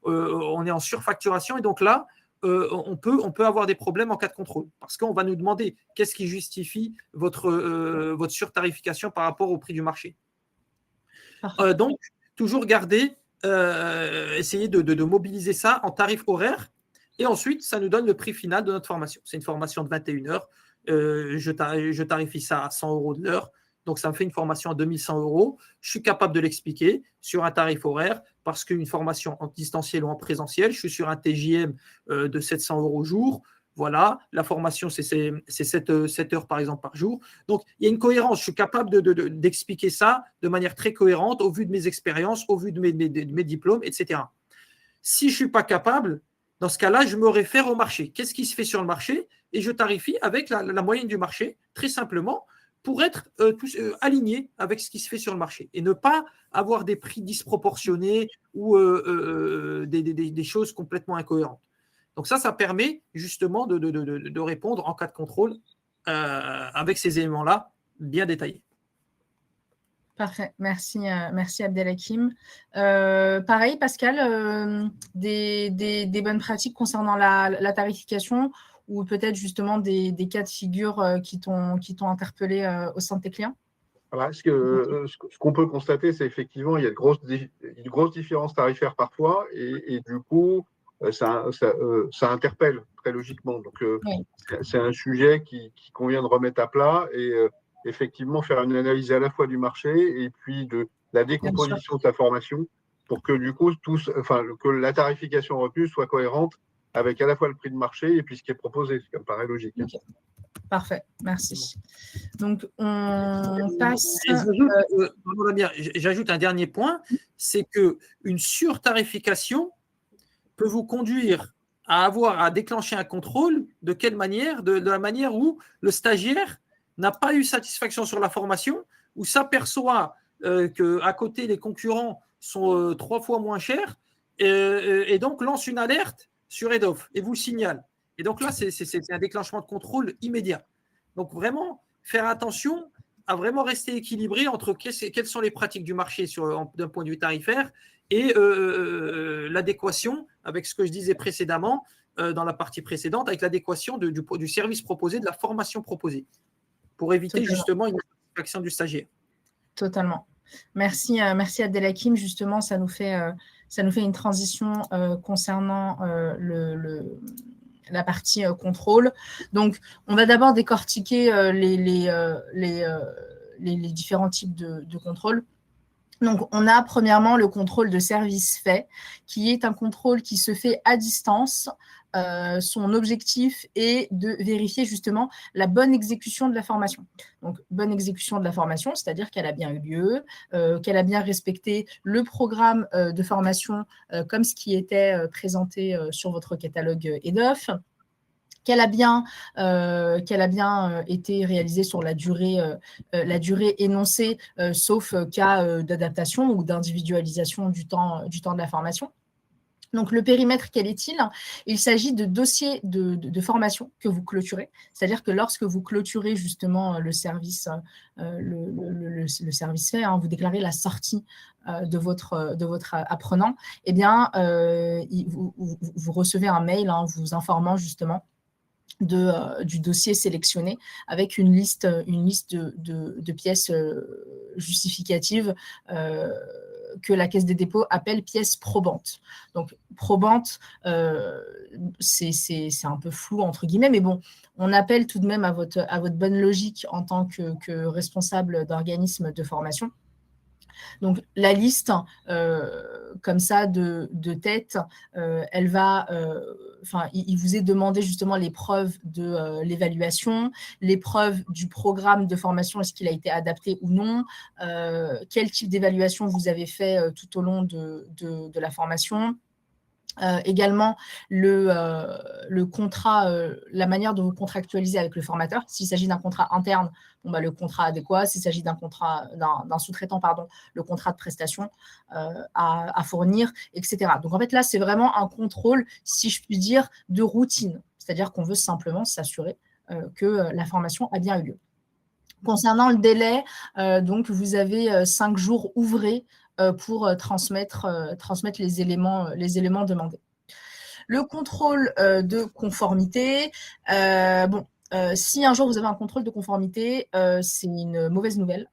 on est en surfacturation, et donc là, on peut avoir des problèmes en cas de contrôle, parce qu'on va nous demander qu'est-ce qui justifie votre surtarification par rapport au prix du marché. Donc, toujours garder, essayer de mobiliser ça en tarif horaire, et ensuite, ça nous donne le prix final de notre formation. C'est une formation de 21 heures. Je tarifie ça à 100 euros de l'heure. Donc, ça me fait une formation à 2100 euros. Je suis capable de l'expliquer sur un tarif horaire parce qu'une formation en distanciel ou en présentiel, je suis sur un TJM de 700 euros au jour. Voilà, la formation, c'est 7 heures par exemple par jour. Donc, il y a une cohérence. Je suis capable d'expliquer ça de manière très cohérente au vu de mes expériences, au vu de mes diplômes, etc. Si je ne suis pas capable, dans ce cas-là, je me réfère au marché. Qu'est-ce qui se fait sur le marché? Et je tarifie avec la moyenne du marché, très simplement, pour être aligné avec ce qui se fait sur le marché et ne pas avoir des prix disproportionnés ou des choses complètement incohérentes. Donc ça permet justement de répondre en cas de contrôle avec ces éléments-là bien détaillés. Parfait, merci Abdelhakim. Pareil, Pascal, des bonnes pratiques concernant la tarification ou peut-être justement des cas de figure qui t'ont interpellé au sein de tes clients? Voilà, ce qu'on peut constater, c'est effectivement il y a une grosse différence tarifaire parfois, et du coup, ça interpelle très logiquement. Donc, Oui. c'est un sujet qui convient de remettre à plat et effectivement faire une analyse à la fois du marché et puis de la décomposition de sa formation pour que du coup, que la tarification retenue soit cohérente avec à la fois le prix de marché et puis ce qui est proposé, ce qui me paraît logique. Okay. Parfait, merci. Donc, on passe… J'ajoute un dernier point, c'est qu'une surtarification peut vous conduire à déclencher un contrôle. De quelle manière? De la manière où le stagiaire n'a pas eu satisfaction sur la formation, ou s'aperçoit qu'à côté, les concurrents sont 3 fois moins chers, et donc lance une alerte sur EDOF et vous le signale. Et donc là, c'est un déclenchement de contrôle immédiat. Donc vraiment, faire attention à vraiment rester équilibré entre quelles sont les pratiques du marché d'un point de vue tarifaire et l'adéquation avec ce que je disais précédemment dans la partie précédente, avec l'adéquation du service proposé, de la formation proposée, pour éviter justement une satisfaction du stagiaire. Totalement. Merci Abdelhakim. Justement, ça nous fait une transition concernant la partie contrôle. Donc, on va d'abord décortiquer les différents types de contrôle. Donc, on a premièrement le contrôle de service fait, qui est un contrôle qui se fait à distance. Son objectif est de vérifier justement la bonne exécution de la formation. Donc, bonne exécution de la formation, c'est-à-dire qu'elle a bien eu lieu, qu'elle a bien respecté le programme de formation comme ce qui était présenté sur votre catalogue EDOF, qu'elle a bien été réalisée sur la durée énoncée, sauf cas d'adaptation ou d'individualisation du temps de la formation. Donc, le périmètre, quel est-il? Il s'agit de dossiers de formation que vous clôturez. C'est-à-dire que lorsque vous clôturez justement le service, le service fait, hein, vous déclarez la sortie de votre apprenant, eh bien, vous recevez un mail hein, vous informant justement du dossier sélectionné avec une liste de pièces justificatives que la Caisse des dépôts appelle pièces probantes. Donc, probante, c'est un peu flou, entre guillemets, mais bon, on appelle tout de même à votre bonne logique en tant que responsable d'organisme de formation. Donc, la liste, comme ça, de tête, elle va... il vous est demandé justement les preuves de l'évaluation, les preuves du programme de formation, est-ce qu'il a été adapté ou non, quel type d'évaluation vous avez fait tout au long de la formation. Également, le contrat, la manière dont vous contractualisez avec le formateur. S'il s'agit d'un contrat interne, le contrat adéquat. S'il s'agit d'un sous-traitant, le contrat de prestation à fournir, etc. Donc, en fait, là, c'est vraiment un contrôle, si je puis dire, de routine. C'est-à-dire qu'on veut simplement s'assurer que la formation a bien eu lieu. Concernant le délai, donc, vous avez 5 jours ouvrés pour transmettre les éléments demandés. Le contrôle de conformité, si un jour vous avez un contrôle de conformité, c'est une mauvaise nouvelle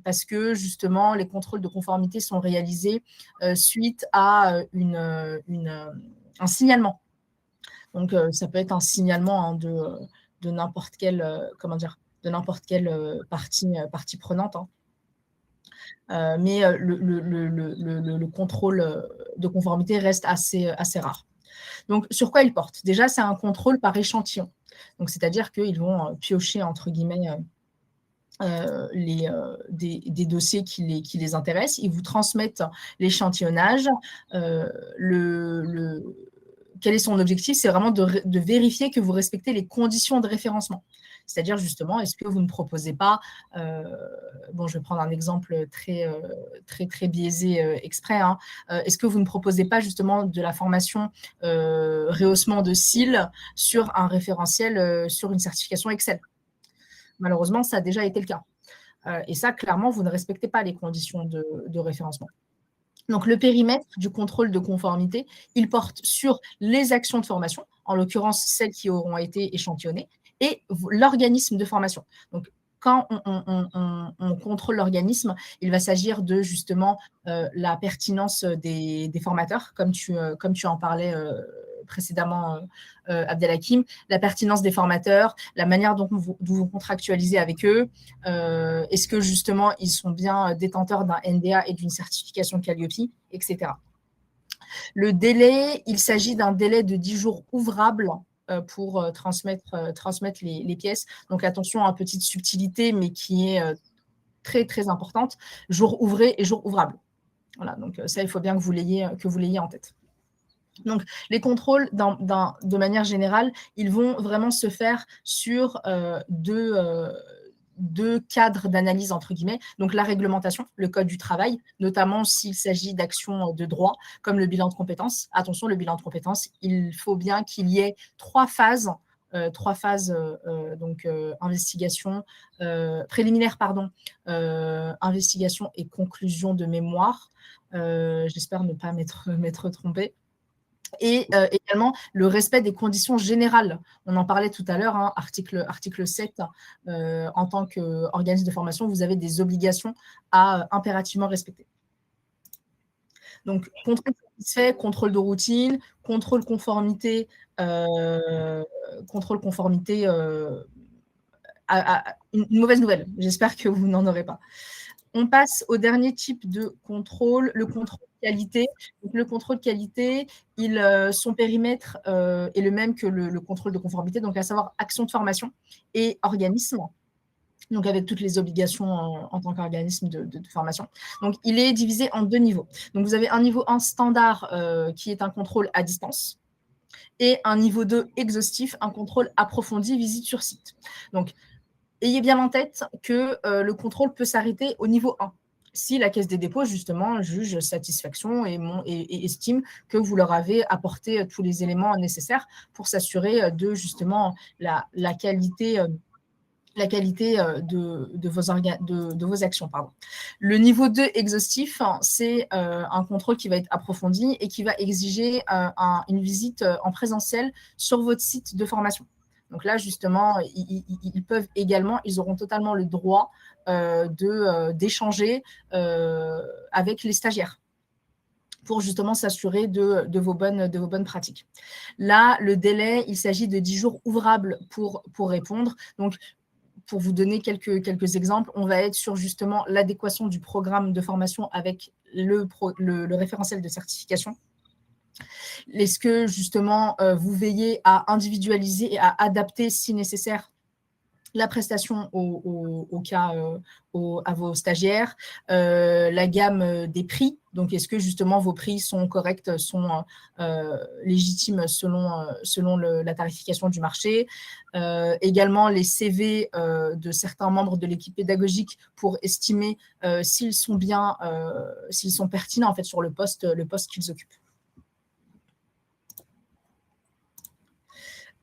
parce que justement les contrôles de conformité sont réalisés suite à un signalement. Donc ça peut être un signalement hein, de n'importe quelle partie prenante. Hein. Mais le contrôle de conformité reste assez rare. Donc, sur quoi ils portent? Déjà, c'est un contrôle par échantillon. Donc, c'est-à-dire qu'ils vont piocher, entre guillemets, des dossiers qui les intéressent. Ils vous transmettent l'échantillonnage. Quel est son objectif? C'est vraiment de vérifier que vous respectez les conditions de référencement. C'est-à-dire, justement, est-ce que vous ne proposez pas, je vais prendre un exemple très biaisé exprès, hein, est-ce que vous ne proposez pas justement de la formation rehaussement de cils sur un référentiel, sur une certification Excel? Malheureusement, ça a déjà été le cas. Et ça, clairement, vous ne respectez pas les conditions de référencement. Donc, le périmètre du contrôle de conformité, il porte sur les actions de formation, en l'occurrence celles qui auront été échantillonnées, et l'organisme de formation. Donc, quand on contrôle l'organisme, il va s'agir de justement la pertinence des formateurs, comme tu en parlais précédemment, Abdelhakim, la pertinence des formateurs, la manière dont vous contractualisez avec eux, est-ce que justement ils sont bien détenteurs d'un NDA et d'une certification Calliope, etc. Le délai, il s'agit d'un délai de 10 jours ouvrables pour transmettre les pièces. Donc attention à une petite subtilité, mais qui est très très importante, jour ouvré et jour ouvrable. Voilà, donc ça, il faut bien que vous l'ayez en tête. Donc, les contrôles, de manière générale, ils vont vraiment se faire sur deux cadres d'analyse, entre guillemets. Donc, la réglementation, le code du travail, notamment s'il s'agit d'actions de droit, comme le bilan de compétences. Attention, le bilan de compétences, il faut bien qu'il y ait trois phases, investigation, préliminaire, investigation et conclusion de mémoire. J'espère ne pas m'être trompée. Et également le respect des conditions générales. On en parlait tout à l'heure, hein, article 7, en tant qu'organisme de formation, vous avez des obligations à impérativement respecter. Donc, contrôle satisfait, contrôle de routine, contrôle conformité, une mauvaise nouvelle. J'espère que vous n'en aurez pas. On passe au dernier type de contrôle, le contrôle qualité. Donc, le contrôle qualité, son périmètre est le même que le contrôle de conformité, donc à savoir action de formation et organisme, donc avec toutes les obligations en tant qu'organisme de formation. Donc, il est divisé en deux niveaux. Donc, vous avez un niveau 1 standard qui est un contrôle à distance et un niveau 2 exhaustif, un contrôle approfondi, visite sur site. Donc, ayez bien en tête que le contrôle peut s'arrêter au niveau 1. si la Caisse des dépôts, justement, juge satisfaction et estime que vous leur avez apporté tous les éléments nécessaires pour s'assurer de, justement, la qualité de vos actions. Pardon. Le niveau 2 exhaustif, c'est un contrôle qui va être approfondi et qui va exiger une visite en présentiel sur votre site de formation. Donc là, justement, ils peuvent également, ils auront totalement le droit d'échanger avec les stagiaires pour justement s'assurer de vos bonnes pratiques. Là, le délai, il s'agit de 10 jours ouvrables pour répondre. Donc, pour vous donner quelques exemples, on va être sur justement l'adéquation du programme de formation avec le référentiel de certification. Est-ce que justement vous veillez à individualiser et à adapter si nécessaire la prestation au cas à vos stagiaires, la gamme des prix. Donc, est-ce que justement vos prix sont corrects, sont légitimes selon la tarification du marché. Également, les CV de certains membres de l'équipe pédagogique pour estimer s'ils sont bien, s'ils sont pertinents en fait sur le poste qu'ils occupent.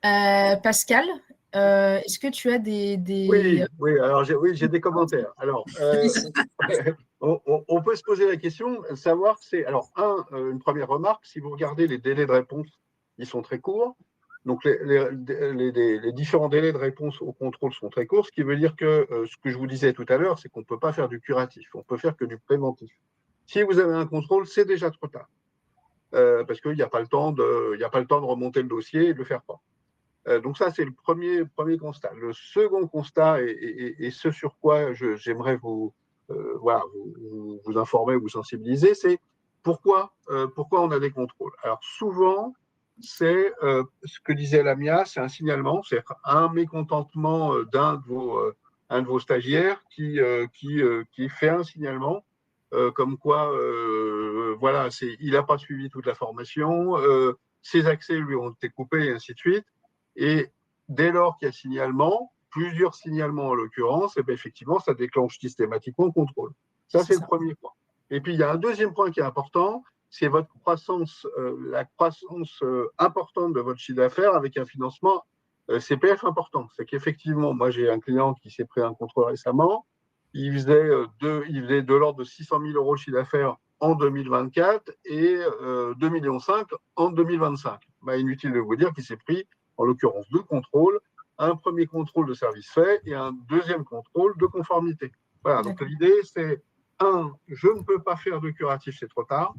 Pascal, est-ce que tu as des… Oui, alors j'ai des commentaires. Alors, on peut se poser la question, savoir, alors, une première remarque, si vous regardez les délais de réponse, ils sont très courts. Donc, les différents délais de réponse au contrôle sont très courts, ce qui veut dire que ce que je vous disais tout à l'heure, c'est qu'on ne peut pas faire du curatif, on peut faire que du préventif. Si vous avez un contrôle, c'est déjà trop tard, parce qu'il n'y a pas le temps de remonter le dossier et de le faire pas. Donc ça, c'est le premier constat. Le second constat, et ce sur quoi j'aimerais vous informer, vous sensibiliser, c'est pourquoi on a des contrôles. Alors souvent, c'est ce que disait Lamia, c'est un signalement, c'est un mécontentement d'un de vos stagiaires qui fait un signalement comme quoi, il n'a pas suivi toute la formation, ses accès lui ont été coupés, et ainsi de suite. Et dès lors qu'il y a signalement, plusieurs signalements en l'occurrence, et bien effectivement, ça déclenche systématiquement le contrôle. Ça, c'est le premier point. Et puis, il y a un deuxième point qui est important, c'est votre croissance, la croissance importante de votre chiffre d'affaires avec un financement CPF important. C'est qu'effectivement, moi, j'ai un client qui s'est pris un contrôle récemment, il faisait de l'ordre de 600 000 euros de chiffre d'affaires en 2024 et 2,5 millions en 2025. Inutile de vous dire qu'il s'est pris en l'occurrence 2 contrôles, un premier contrôle de service fait et un deuxième contrôle de conformité. Voilà, donc l'idée c'est 1, je ne peux pas faire de curatif, c'est trop tard.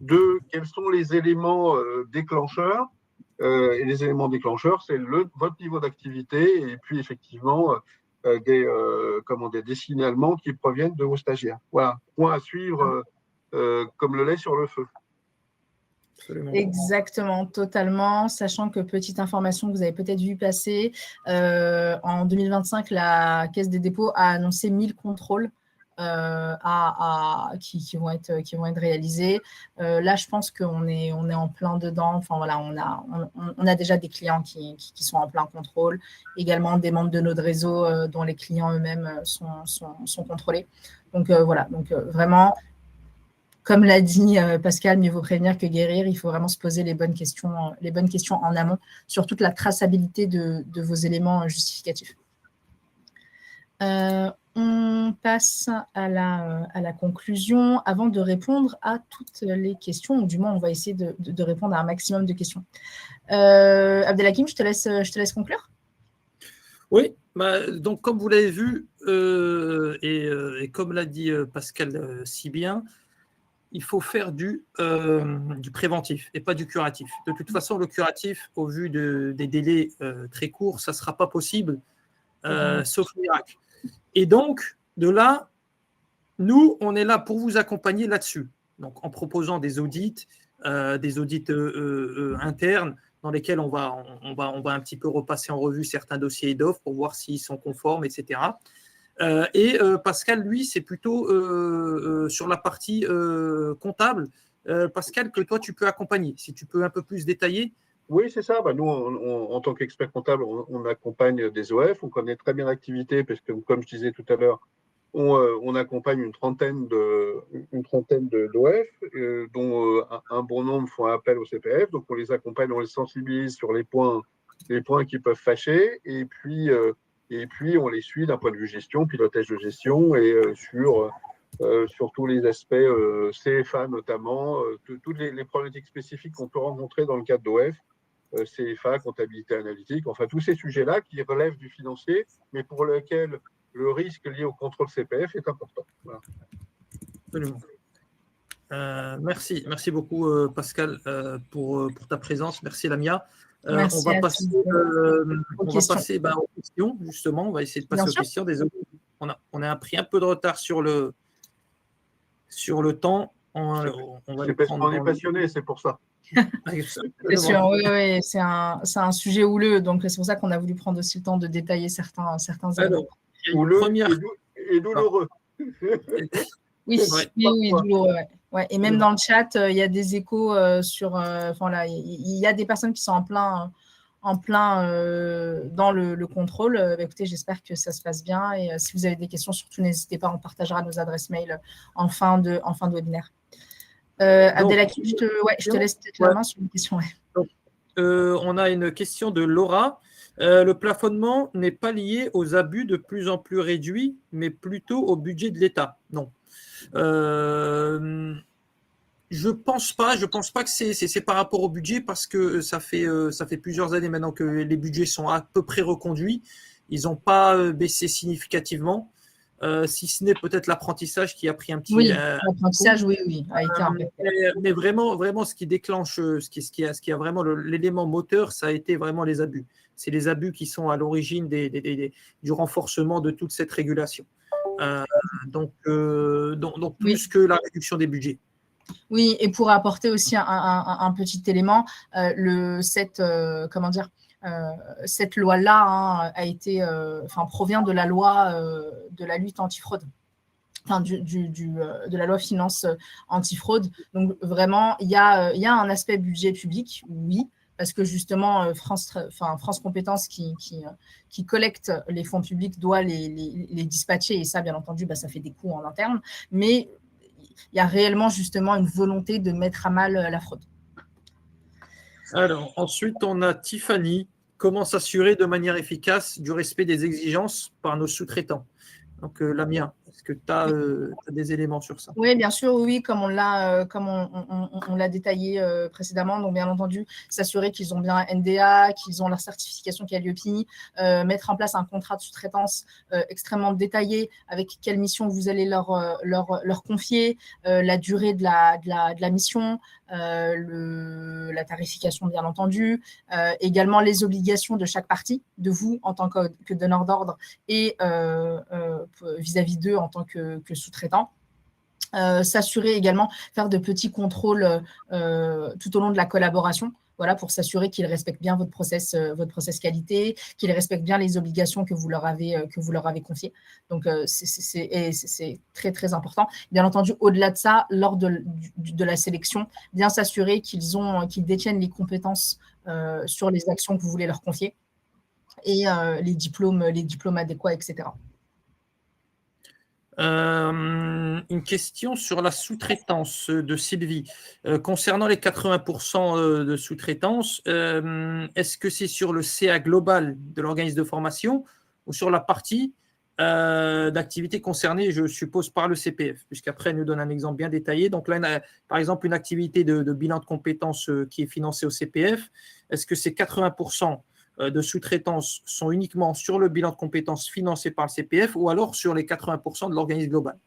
2, quels sont les éléments déclencheurs et les éléments déclencheurs, c'est votre niveau d'activité et puis effectivement des signalements qui proviennent de vos stagiaires. Voilà, point à suivre comme le lait sur le feu. Absolument. Exactement, totalement, sachant que petite information que vous avez peut-être vu passer, en 2025, la Caisse des dépôts a annoncé 1000 contrôles qui vont être réalisés. Là, je pense qu'on est en plein dedans. Enfin, voilà, on a déjà des clients qui sont en plein contrôle, également des membres de notre réseau dont les clients eux-mêmes sont contrôlés. Donc, voilà, donc vraiment… Comme l'a dit Pascal, mieux vaut prévenir que guérir. Il faut vraiment se poser les bonnes questions en amont sur toute la traçabilité de vos éléments justificatifs. On passe à la conclusion avant de répondre à toutes les questions, ou du moins on va essayer de répondre à un maximum de questions. Abdelhakim, je te laisse conclure. Oui, donc comme vous l'avez vu, et comme l'a dit Pascal si bien, il faut faire du préventif et pas du curatif. De toute façon, le curatif, au vu des délais très courts, ça ne sera pas possible, sauf miracle. Et donc, de là, nous, on est là pour vous accompagner là-dessus. Donc, en proposant des audits internes dans lesquels on va un petit peu repasser en revue certains dossiers et d'offres pour voir s'ils sont conformes, etc. Pascal, lui, c'est plutôt sur la partie comptable. Pascal, que toi, tu peux accompagner. Si tu peux un peu plus détailler. Oui, c'est ça. Nous, en tant qu'expert comptable, on accompagne des OF. On connaît très bien l'activité parce que, comme je disais tout à l'heure, on accompagne une trentaine d'OF, dont un bon nombre font appel au CPF. Donc, on les accompagne, on les sensibilise sur les points qui peuvent fâcher. Et puis, on les suit d'un point de vue gestion, pilotage de gestion et sur tous les aspects CFA notamment, toutes les problématiques spécifiques qu'on peut rencontrer dans le cadre d'OF, CFA, comptabilité analytique, enfin tous ces sujets-là qui relèvent du financier, mais pour lesquels le risque lié au contrôle CPF est important. Voilà. Absolument. Merci beaucoup Pascal pour ta présence. Merci Lamia. On va passer aux questions, justement. On va essayer de passer aux questions. Désolé, on a pris un peu de retard sur le temps. C'est parce qu'on est passionné, c'est pour ça. C'est sûr, oui, c'est un sujet houleux, donc c'est pour ça qu'on a voulu prendre aussi le temps de détailler certains éléments. Houleux et douloureux. Oui, douloureux. Ouais. Et même dans le chat, il y a des échos sur. Il y a des personnes qui sont en plein dans le contrôle. Écoutez, j'espère que ça se passe bien. Et si vous avez des questions, surtout n'hésitez pas, on partagera nos adresses mail en fin de webinaire. Abdelhakim, je te laisse peut-être la main sur une question. Ouais. Donc, on a une question de Laura. Le plafonnement n'est pas lié aux abus de plus en plus réduits, mais plutôt au budget de l'État. Non. Je pense pas que c'est par rapport au budget, parce que ça fait plusieurs années maintenant que les budgets sont à peu près reconduits. Ils n'ont pas baissé significativement. Si ce n'est peut-être l'apprentissage qui a pris un petit. Oui, l'apprentissage, oui, a été impacté. Mais vraiment, ce qui déclenche, ce qui a vraiment l'élément moteur, ça a été vraiment les abus. C'est les abus qui sont à l'origine du renforcement de toute cette régulation. Donc plus que la réduction des budgets. Oui, et pour apporter aussi un petit élément, cette loi-là provient de la loi de la lutte antifraude, de la loi finance antifraude. Donc vraiment, il y a un aspect budget public, oui, parce que justement France Compétences qui collecte les fonds publics doit les dispatcher, et ça, bien entendu, ça fait des coûts en interne, mais il y a réellement justement une volonté de mettre à mal la fraude. Alors, ensuite, on a Tiffany. Comment s'assurer de manière efficace du respect des exigences par nos sous-traitants? Donc, Lamia, est-ce que tu as des éléments sur ça? Oui, bien sûr, oui, comme on l'a détaillé précédemment. Donc, bien entendu, s'assurer qu'ils ont bien un NDA, qu'ils ont leur certification Calliope, mettre en place un contrat de sous-traitance extrêmement détaillé avec quelle mission vous allez leur confier, la durée de la mission, la tarification, bien entendu, également les obligations de chaque partie, de vous en tant que donneur d'ordre et vis-à-vis d'eux en tant que sous-traitants. S'assurer également, faire de petits contrôles tout au long de la collaboration, voilà, pour s'assurer qu'ils respectent bien votre process qualité, qu'ils respectent bien les obligations que vous leur avez confiées. Donc, c'est très, très important. Bien entendu, au-delà de ça, lors de la sélection, bien s'assurer qu'ils détiennent les compétences sur les actions que vous voulez leur confier et les diplômes adéquats, etc. Une question sur la sous-traitance de Sylvie. Concernant les 80% de sous-traitance, est-ce que c'est sur le CA global de l'organisme de formation ou sur la partie d'activité concernée, je suppose, par le CPF? Puisqu'après, elle nous donne un exemple bien détaillé. Donc là, par exemple, une activité de bilan de compétences qui est financée au CPF, est-ce que ces 80% de sous-traitance sont uniquement sur le bilan de compétences financé par le CPF ou alors sur les 80% de l'organisme global?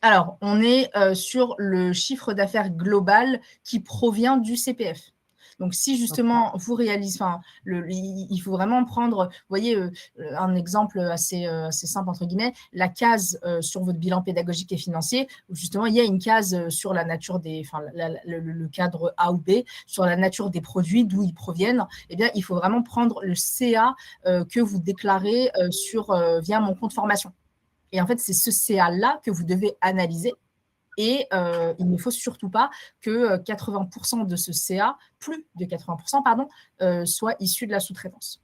Alors, on est sur le chiffre d'affaires global qui provient du CPF. Donc, si justement vous réalisez, il faut vraiment prendre, vous voyez, un exemple assez simple, entre guillemets, la case sur votre bilan pédagogique et financier, où justement, il y a une case sur la nature le cadre A ou B, sur la nature des produits, d'où ils proviennent. Eh bien, il faut vraiment prendre le CA que vous déclarez via mon compte formation. Et en fait, c'est ce CA-là que vous devez analyser. Et il ne faut surtout pas que 80% de ce CA, plus de 80%, pardon, soit issu de la sous-traitance.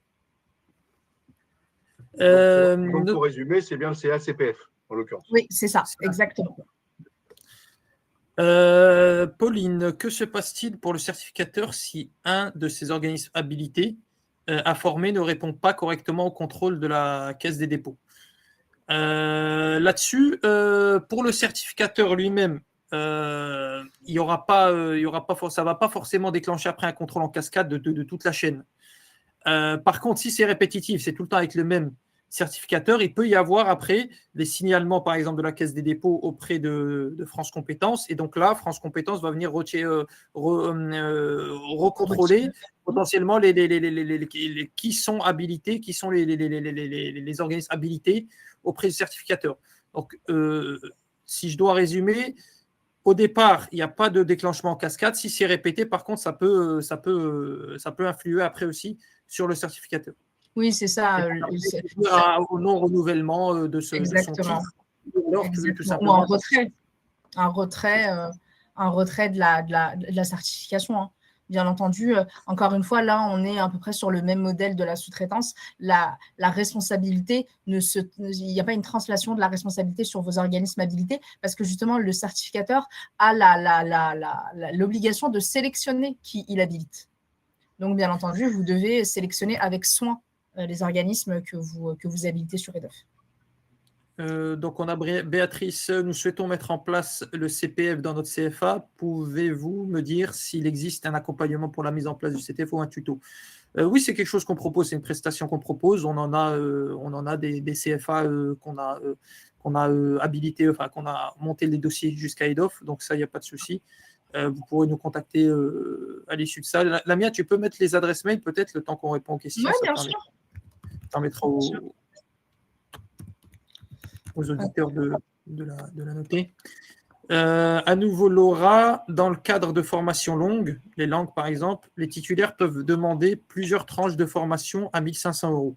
Donc, pour résumer, c'est bien le CA CPF. en l'occurrence. Oui, c'est ça, exactement. Pauline, que se passe-t-il pour le certificateur si un de ces organismes habilités informés ne répond pas correctement au contrôle de la Caisse des dépôts? Là-dessus, pour le certificateur lui-même, ça ne va pas forcément déclencher après un contrôle en cascade de toute la chaîne. Par contre, si c'est répétitif, c'est tout le temps avec le même certificateur, il peut y avoir après des signalements, par exemple, de la Caisse des dépôts auprès de France Compétences. Et donc là, France Compétences va venir recontrôler potentiellement qui sont habilités, qui sont les organismes habilités auprès du certificateur. Donc, si je dois résumer, au départ, il n'y a pas de déclenchement en cascade. Si c'est répété, par contre, ça peut influer après aussi sur le certificateur. Oui, c'est ça. Au non-renouvellement de son titre. Exactement. Tout simplement. Ou un retrait de la certification. Hein. Bien entendu, encore une fois, là, on est à peu près sur le même modèle de la sous-traitance. La responsabilité, il n'y a pas une translation de la responsabilité sur vos organismes habilités parce que justement, le certificateur a l'obligation de sélectionner qui il habilite. Donc, bien entendu, vous devez sélectionner avec soin les organismes que vous habilitez sur EDOF. Donc, on a Béatrice, nous souhaitons mettre en place le CPF dans notre CFA. Pouvez-vous me dire s'il existe un accompagnement pour la mise en place du CTF ou un tuto? Oui, c'est quelque chose qu'on propose, c'est une prestation qu'on propose. On en a des CFA qu'on a habilité, enfin qu'on a monté les dossiers jusqu'à EDOF, donc ça, il n'y a pas de souci. Vous pourrez nous contacter à l'issue de ça. Lamia, tu peux mettre les adresses mail peut-être le temps qu'on répond aux questions. Oui, bien sûr. Ça permettra aux auditeurs de la noter. À nouveau, Laura, dans le cadre de formations longues, les langues par exemple, les titulaires peuvent demander plusieurs tranches de formation à 1 500 €.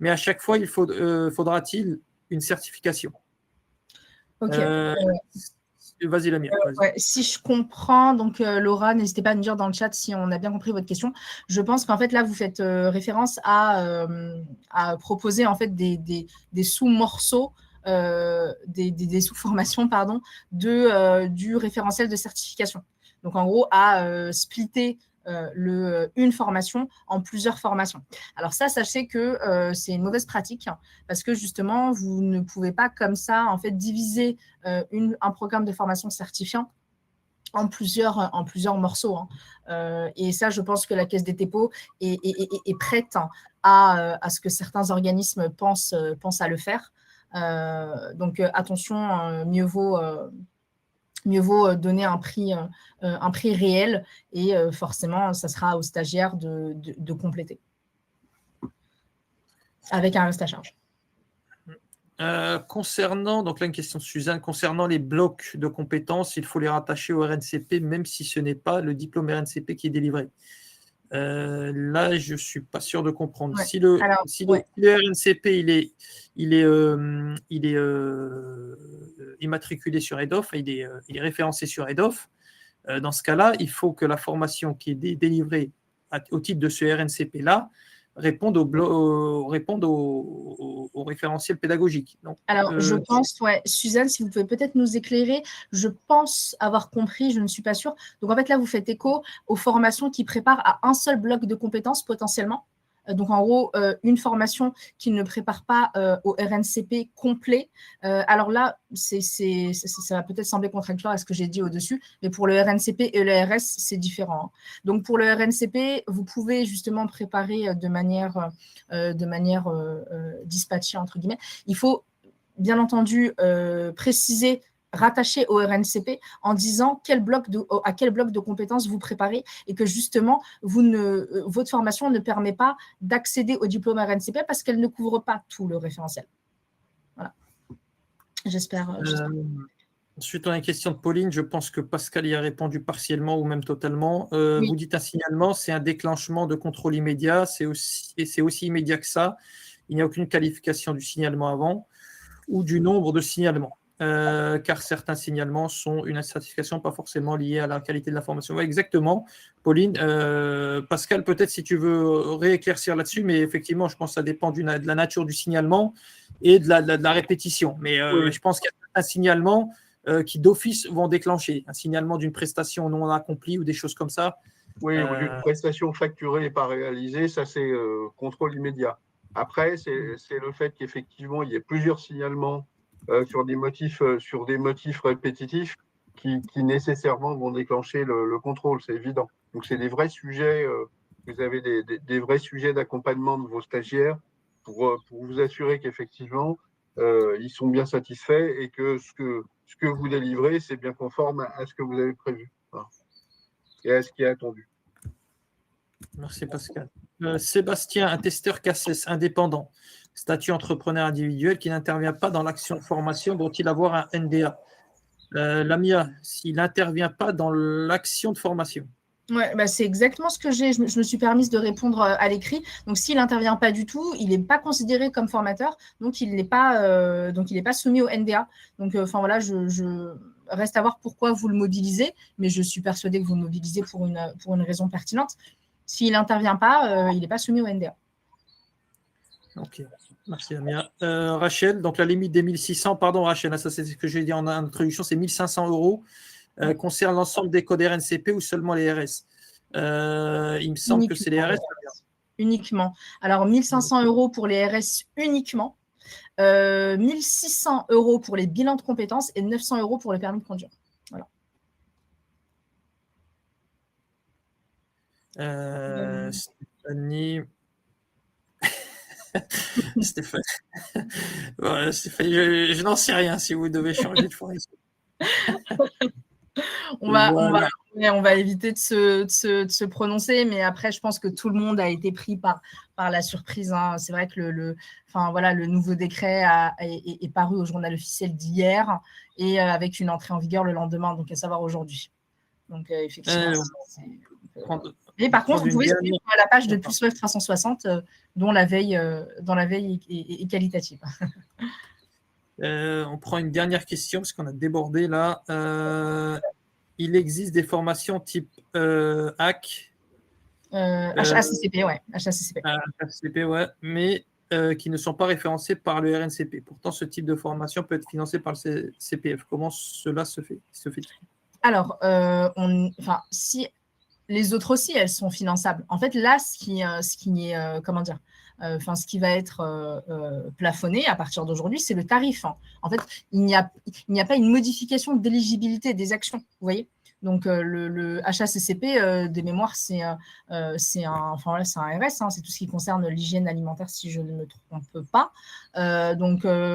Mais à chaque fois, faudra-t-il une certification? Ok. Vas-y, Lamia. Si je comprends, donc Laura, n'hésitez pas à nous dire dans le chat si on a bien compris votre question. Je pense qu'en fait, là, vous faites référence à proposer en fait des sous-morceaux, des sous-formations, pardon, du référentiel de certification. Donc, en gros, à splitter une formation en plusieurs formations. Alors ça, sachez que c'est une mauvaise pratique parce que justement, vous ne pouvez pas comme ça en fait diviser un programme de formation certifiant en plusieurs morceaux. Hein. Et ça, je pense que la Caisse des dépôts est prête à ce que certains organismes pensent à le faire. Donc attention, mieux vaut donner un prix réel et forcément, ça sera aux stagiaires de compléter avec un reste à charge. Concernant, donc là une question de Suzanne, concernant les blocs de compétences, il faut les rattacher au RNCP même si ce n'est pas le diplôme RNCP qui est délivré. Là, je ne suis pas sûr de comprendre. Ouais. Si le RNCP il est immatriculé sur EDOF, il est référencé sur EDOF, dans ce cas-là, il faut que la formation qui est délivrée au titre de ce RNCP-là réponde au référentiel pédagogique. Donc, alors, je pense, Suzanne, si vous pouvez peut-être nous éclairer, je pense avoir compris, je ne suis pas sûre. Donc, en fait, là, vous faites écho aux formations qui préparent à un seul bloc de compétences potentiellement. Donc, en gros, une formation qui ne prépare pas au RNCP complet. Alors là, ça va peut-être sembler contradictoire à ce que j'ai dit au-dessus, mais pour le RNCP et le RS, c'est différent. Hein. Donc, pour le RNCP, vous pouvez justement préparer de manière dispatchée, entre guillemets. Il faut, bien entendu, préciser rattaché au RNCP en disant à quel bloc de compétences vous préparez et que justement, votre formation ne permet pas d'accéder au diplôme RNCP parce qu'elle ne couvre pas tout le référentiel. Voilà. J'espère. Ensuite, on a une question de Pauline. Je pense que Pascal y a répondu partiellement ou même totalement. Oui. Vous dites un signalement, c'est un déclenchement de contrôle immédiat. C'est aussi immédiat que ça. Il n'y a aucune qualification du signalement avant ou du nombre de signalements. car certains signalements sont une insatisfaction pas forcément liée à la qualité de l'information. Ouais, exactement, Pauline. Pascal, peut-être si tu veux rééclaircir là-dessus, mais effectivement, je pense que ça dépend de la nature du signalement et de la répétition. Mais Oui. je pense qu'il y a un signalement qui d'office vont déclencher un signalement d'une prestation non accomplie ou des choses comme ça. Oui, ou d'une prestation facturée et pas réalisée, ça c'est contrôle immédiat. Après, c'est le fait qu'effectivement, il y ait plusieurs signalements sur des motifs répétitifs qui nécessairement vont déclencher le contrôle, c'est évident. Donc, c'est des vrais sujets, vous avez des vrais sujets d'accompagnement de vos stagiaires pour vous assurer qu'effectivement, ils sont bien satisfaits et que ce que vous délivrez, c'est bien conforme à ce que vous avez prévu. Voilà. Et à ce qui est attendu. Merci Pascal. Sébastien, un testeur CACES indépendant, statut entrepreneur individuel qui n'intervient pas dans l'action de formation, doit-il avoir un NDA? Lamia, s'il n'intervient pas dans l'action de formation. Ouais, bah c'est exactement ce que j'ai. Je me suis permise de répondre à l'écrit. Donc, s'il n'intervient pas du tout, il n'est pas considéré comme formateur, donc il n'est pas soumis au NDA. Donc, voilà, je reste à voir pourquoi vous le mobilisez, mais je suis persuadée que vous le mobilisez pour une raison pertinente. S'il n'intervient pas, il n'est pas soumis au NDA. Ok, merci Lamia. Rachel, donc la limite des 1600, pardon Rachel, ça c'est ce que j'ai dit en introduction, c'est 1500 €. Concerne l'ensemble des codes RNCP ou seulement les RS? Il me semble que c'est les RS. Uniquement. Alors, 1500 € pour les RS uniquement, 1600 € pour les bilans de compétences et 900 € pour le permis de conduire. Voilà. Stéphanie. Stéphanie. Ouais, Stéphanie, je n'en sais rien si vous devez changer de fournisseur. On va éviter de se prononcer, mais après, je pense que tout le monde a été pris par la surprise. Hein. C'est vrai que le nouveau décret est paru au journal officiel d'hier et avec une entrée en vigueur le lendemain, donc à savoir aujourd'hui. Donc, effectivement, mais par contre, vous pouvez suivre la page de PlusWeb 360, dont la veille est qualitative. On prend une dernière question parce qu'on a débordé là. Il existe des formations type HAC. HACCP, ouais. HACCP, ouais, mais qui ne sont pas référencées par le RNCP. Pourtant, ce type de formation peut être financé par le CPF. Comment cela se fait? Alors, si les autres aussi, elles sont finançables. En fait, là, ce qui va être plafonné à partir d'aujourd'hui, c'est le tarif. Hein. En fait, il n'y a pas une modification d'éligibilité des actions, vous voyez. Donc, le HACCP, de mémoire, c'est un RS, hein, c'est tout ce qui concerne l'hygiène alimentaire, si je ne me trompe pas.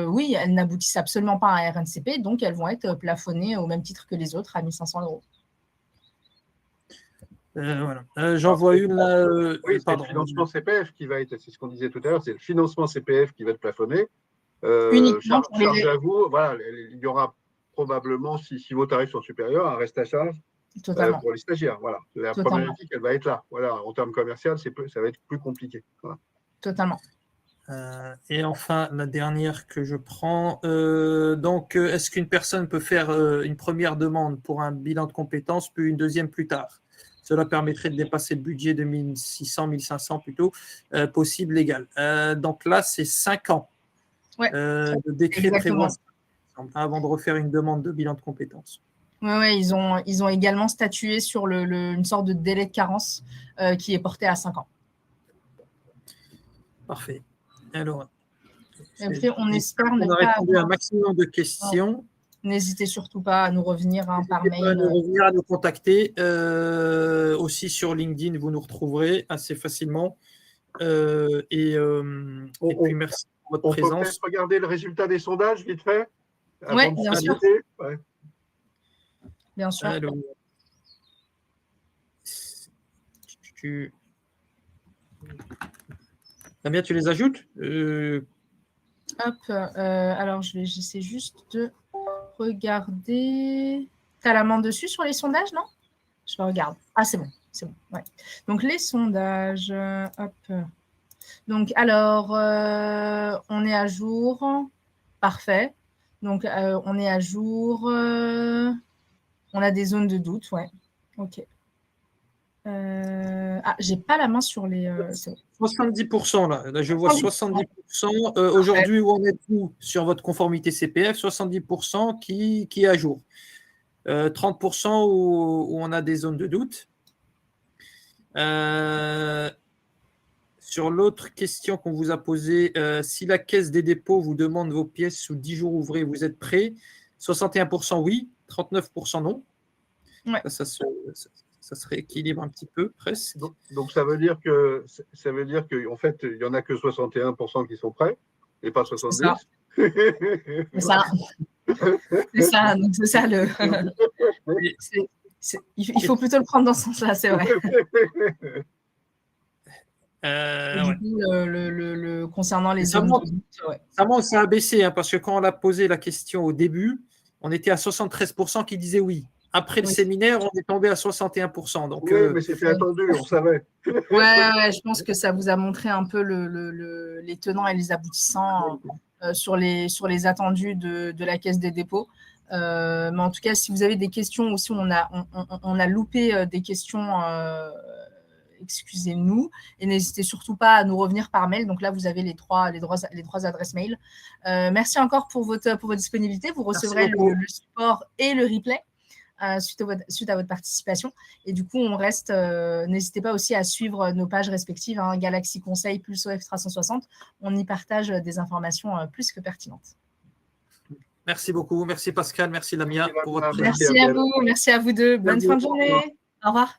Oui, elles n'aboutissent absolument pas à un RNCP, donc elles vont être plafonnées au même titre que les autres à 1500 €. Voilà. J'en vois une là. Oui, c'est le financement CPF qui va être, c'est ce qu'on disait tout à l'heure, c'est le financement CPF qui va être plafonné. Charge à vous, voilà, il y aura probablement, si vos tarifs sont supérieurs, un reste à charge pour les stagiaires. Voilà. La problématique, elle va être là. Voilà. En termes commerciaux, ça va être plus compliqué. Voilà. Totalement. Et enfin, la dernière que je prends. Donc, est-ce qu'une personne peut faire une première demande pour un bilan de compétences, puis une deuxième plus tard? Cela permettrait de dépasser le budget de 1600, 1500 plutôt, possible légal. Donc là, c'est 5 ans. Ouais, le décret prévoit avant de refaire une demande de bilan de compétences. Oui, ils ont également statué sur une sorte de délai de carence qui est porté à 5 ans. Parfait. Alors, on espère on a répondu à un maximum de questions. N'hésitez surtout pas à nous revenir par mail. À nous contacter. Aussi sur LinkedIn, vous nous retrouverez assez facilement. Et puis, merci pour votre présence. On peut peut-être regarder le résultat des sondages, vite fait. Oui, bien sûr. Ouais. Bien sûr. Alors, Damien, tu les ajoutes alors, j'essaie juste de regarder. Tu as la main dessus sur les sondages, non? Je regarde. Ah, c'est bon. Ouais. Donc, les sondages. Donc, alors, on est à jour. Parfait. Donc, on est à jour. On a des zones de doute, ouais. OK. J'ai pas la main sur les. 70% là, je vois 70%. Aujourd'hui, où en êtes-vous sur votre conformité CPF? 70% qui est à jour. 30% où on a des zones de doute. Sur l'autre question qu'on vous a posée, si la Caisse des dépôts vous demande vos pièces sous 10 jours ouvrés, vous êtes prêt? 61% oui, 39% non. Ouais. Ça se rééquilibre un petit peu, presque. Donc ça veut dire qu'en fait, il n'y en a que 61% qui sont prêts et pas 70%. C'est ça. C'est ça. Donc c'est ça le. Il faut plutôt le prendre dans ce sens-là, c'est vrai. Du coup, concernant les zones de doute, ouais. Ça a baissé, hein, parce que quand on a posé la question au début, on était à 73% qui disaient oui. Après le séminaire, on est tombé à 61%. Donc, oui, mais c'était attendu, on savait. Ouais, je pense que ça vous a montré un peu les tenants et les aboutissants sur les attendus de la Caisse des dépôts. Mais en tout cas, si vous avez des questions aussi, on a loupé des questions, excusez-nous, et n'hésitez surtout pas à nous revenir par mail. Donc là, vous avez les trois adresses mail. Merci encore pour votre disponibilité. Vous recevrez le support et le replay suite à votre participation. Et du coup, n'hésitez pas aussi à suivre nos pages respectives, hein, Galaxy Conseil, Pulso Extra 160. On y partage des informations plus que pertinentes. Merci beaucoup. Merci Pascal. Merci Lamia pour votre Merci à vous. Merci à vous deux. Bonne fin de journée. Au revoir.